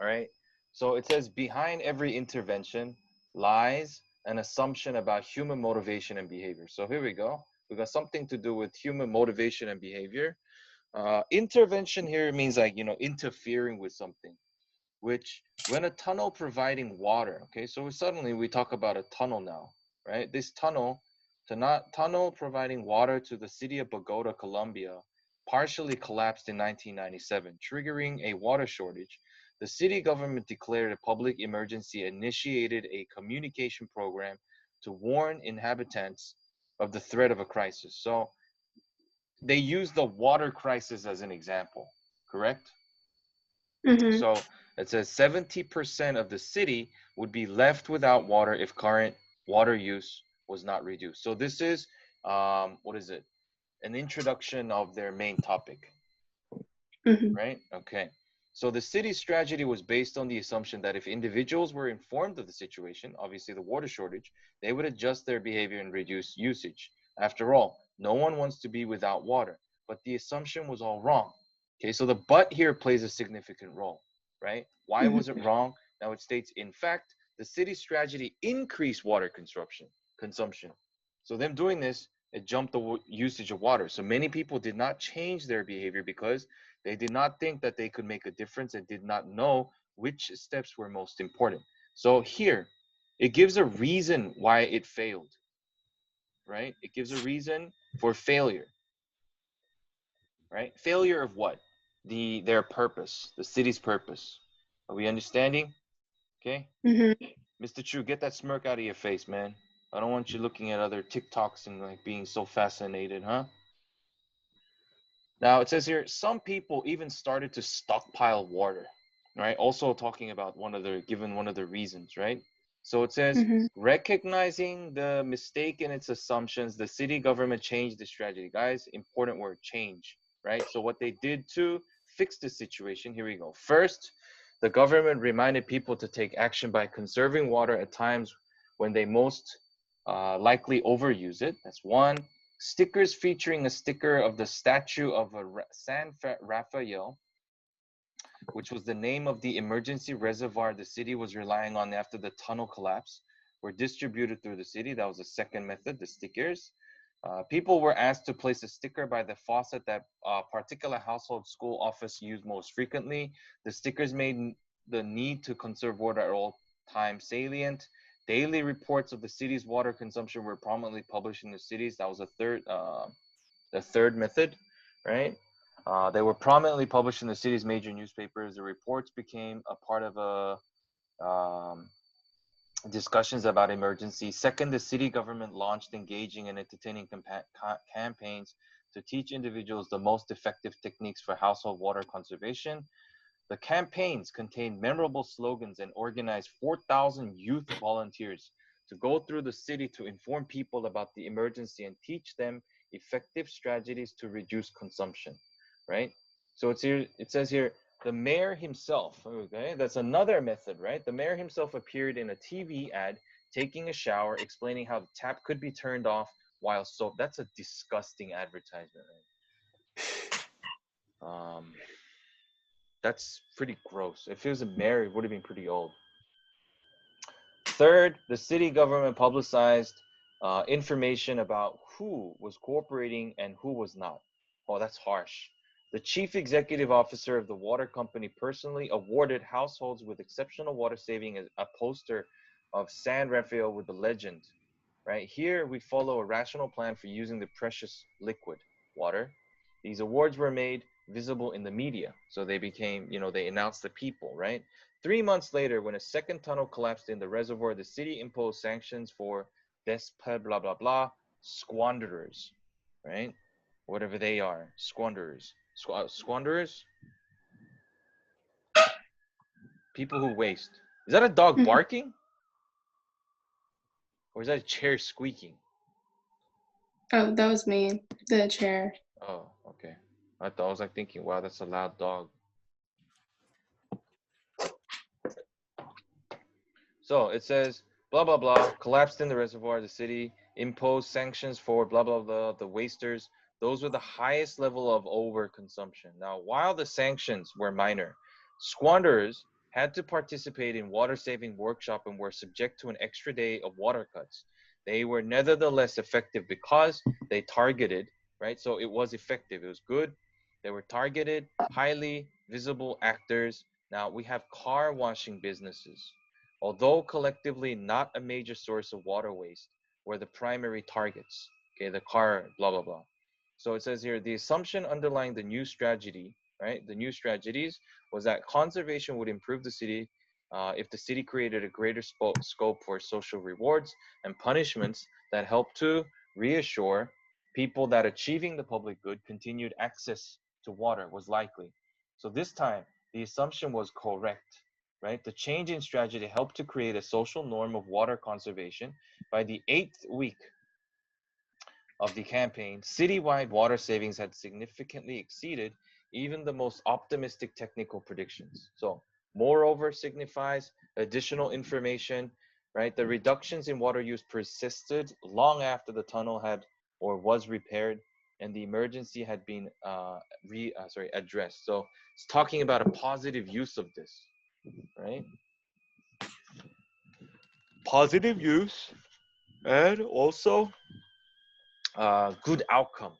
Speaker 1: All right. So it says behind every intervention lies an assumption about human motivation and behavior. So here we go. We got something to do with human motivation and behavior. Intervention here means like, interfering with something, which when a tunnel providing water, okay, so suddenly we talk about a tunnel now, right? This tunnel providing water to the city of Bogota, Colombia, partially collapsed in 1997, triggering a water shortage. The city government declared a public emergency, initiated a communication program to warn inhabitants of the threat of a crisis. So they use the water crisis as an example, correct?
Speaker 3: Mm-hmm.
Speaker 1: So It says 70% of the city would be left without water if current water use was not reduced. So this is, what is it? An introduction of their main topic, right? Okay. So the city's strategy was based on the assumption that if individuals were informed of the situation, obviously the water shortage, they would adjust their behavior and reduce usage. After all, no one wants to be without water, but the assumption was all wrong. Okay, so the but here plays a significant role, right? Why was it wrong? Now it states, in fact, the city's strategy increased water consumption. So them doing this, it jumped the usage of water. So many people did not change their behavior because they did not think that they could make a difference and did not know which steps were most important. So here, it gives a reason why it failed, right? It gives a reason for failure, right? Failure of what? Their purpose, the city's purpose. Are we understanding? Okay. Mr. Chu, get that smirk out of your face, man. I don't want you looking at other TikToks and like being so fascinated, huh? Now it says here, some people even started to stockpile water, right? Also talking about one of the reasons, right? So it says, recognizing the mistake in its assumptions, the city government changed the strategy. Guys, important word, change, right? So what they did to fix the situation, here we go. First, the government reminded people to take action by conserving water at times when they most likely overuse it. That's one. Stickers featuring a sticker of the statue of San Rafael, which was the name of the emergency reservoir the city was relying on after the tunnel collapse, were distributed through the city. That was the second method, the stickers. People were asked to place a sticker by the faucet that particular household school office used most frequently. The stickers made the need to conserve water at all times salient. Daily reports of the city's water consumption were prominently published in the cities. That was the third method, right? They were prominently published in the city's major newspapers. The reports became a part of discussions about emergency. Second, the city government launched engaging and entertaining campaigns to teach individuals the most effective techniques for household water conservation. The campaigns contained memorable slogans and organized 4,000 youth volunteers to go through the city to inform people about the emergency and teach them effective strategies to reduce consumption, right? So it says here, the mayor himself, okay, that's another method, right? The mayor himself appeared in a TV ad taking a shower, explaining how the tap could be turned off while soap. That's a disgusting advertisement, right? That's pretty gross. If he was a mayor, he would have been pretty old. Third, the city government publicized information about who was cooperating and who was not. Oh, that's harsh. The chief executive officer of the water company personally awarded households with exceptional water saving a poster of San Rafael with the legend. Right here, we follow a rational plan for using the precious liquid water. These awards were made visible in the media, so they became, they announced the people, right? 3 months later, when a second tunnel collapsed in the reservoir, the city imposed sanctions for blah blah blah squanderers, right? Whatever they are, squanderers. Squanderers? People who waste. Is that a dog barking? Or is that a chair squeaking?
Speaker 3: Oh, that was me, the chair.
Speaker 1: Oh, okay. I was like thinking, wow, that's a loud dog. So it says, blah, blah, blah, collapsed in the reservoir, the city imposed sanctions for blah, blah, blah, the wasters. Those were the highest level of overconsumption. Now, while the sanctions were minor, squanderers had to participate in water-saving workshop and were subject to an extra day of water cuts. They were nevertheless effective because they targeted, right? So it was effective. It was good. They were targeted, highly visible actors. Now we have car washing businesses. Although collectively not a major source of water waste, were the primary targets. Okay, the car, blah, blah, blah. So it says here, the assumption underlying the new strategy, right? The new strategies was that conservation would improve the city if the city created a greater scope for social rewards and punishments that help to reassure people that achieving the public good, continued access to water was likely. So this time, the assumption was correct. right? The change in strategy helped to create a social norm of water conservation. By the 8th week of the campaign, citywide water savings had significantly exceeded even the most optimistic technical predictions. So, moreover signifies additional information, right? The reductions in water use persisted long after the tunnel had or was repaired and the emergency had been addressed. So, it's talking about a positive use of this, right? Positive use and also good outcome.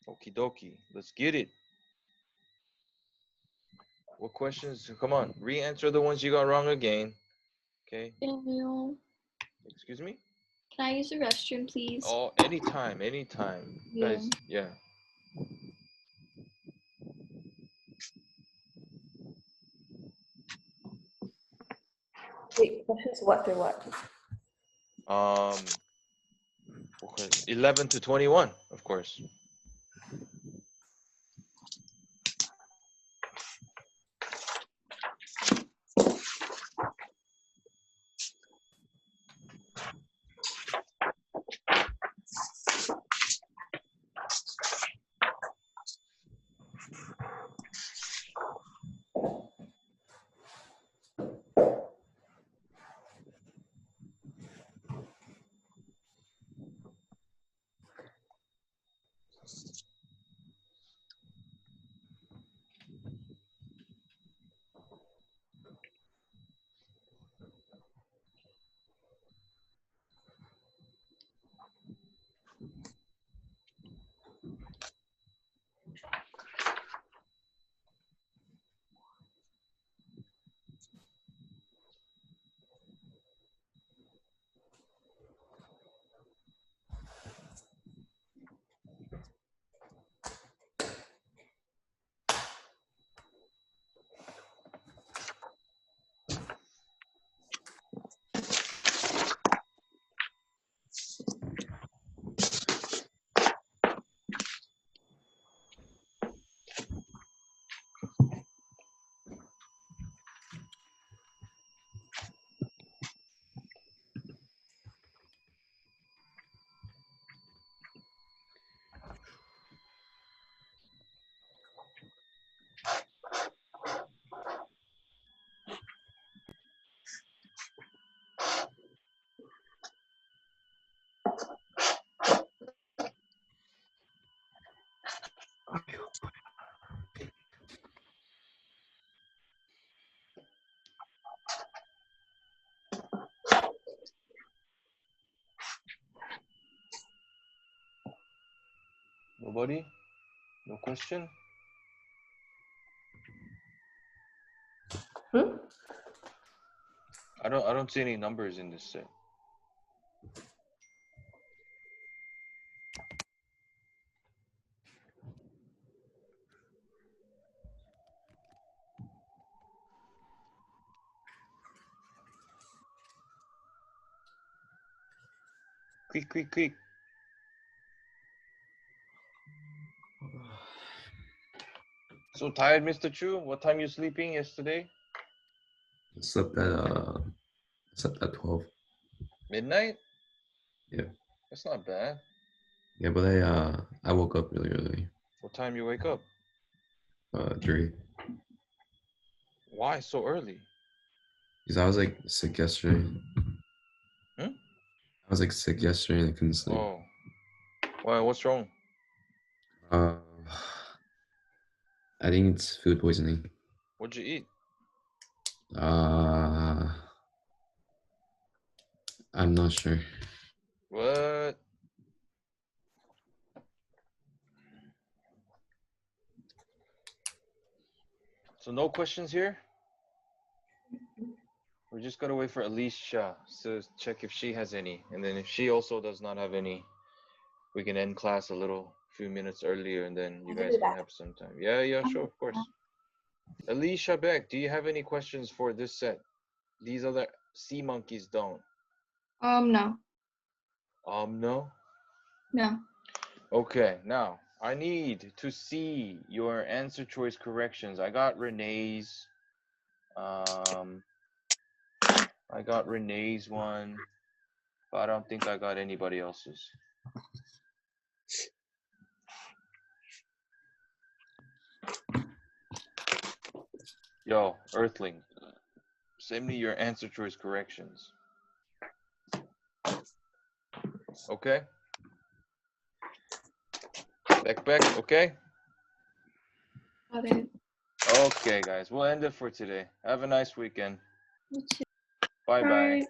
Speaker 1: Okie dokie, let's get it. What questions? Come on, re-answer the ones you got wrong again. Okay.
Speaker 4: Daniel,
Speaker 1: Excuse me?
Speaker 4: can I use the restroom, please?
Speaker 1: Oh, anytime, anytime.
Speaker 4: Yeah.
Speaker 1: Guys, yeah.
Speaker 5: Wait, questions what through what?
Speaker 1: Okay, 11 to 21, of course. Nobody? No question? I don't see any numbers in this set. Quick, quick, quick. So tired, Mr. Chu? What time you sleeping yesterday?
Speaker 2: I slept at 12.
Speaker 1: Midnight?
Speaker 2: Yeah.
Speaker 1: That's not bad.
Speaker 2: Yeah, but I woke up really early.
Speaker 1: What time you wake up?
Speaker 2: 3.
Speaker 1: Why so early?
Speaker 2: Because I was like sick yesterday.
Speaker 1: Hmm?
Speaker 2: I was like sick yesterday and I couldn't sleep.
Speaker 1: Oh. Why? What's wrong?
Speaker 2: I think it's food poisoning.
Speaker 1: What'd you eat?
Speaker 2: I'm not sure.
Speaker 1: What? So no questions here? We just gotta wait for Alicia to check if she has any. And then if she also does not have any, we can end class a few minutes earlier and then you
Speaker 5: I can
Speaker 1: guys
Speaker 5: do
Speaker 1: can
Speaker 5: that.
Speaker 1: have some time. Yeah, sure, of course. Alicia Beck, do you have any questions for this set? These other sea monkeys don't.
Speaker 4: No.
Speaker 1: No?
Speaker 4: No.
Speaker 1: Okay, now I need to see your answer choice corrections. I got Renee's. I got Renee's one, but I don't think I got anybody else's. Yo, Earthling, send me your answer choice corrections. Okay? Beck, okay?
Speaker 4: Got it.
Speaker 1: Okay, guys, we'll end it for today. Have a nice weekend.
Speaker 4: You too.
Speaker 1: Bye-bye.
Speaker 3: Bye.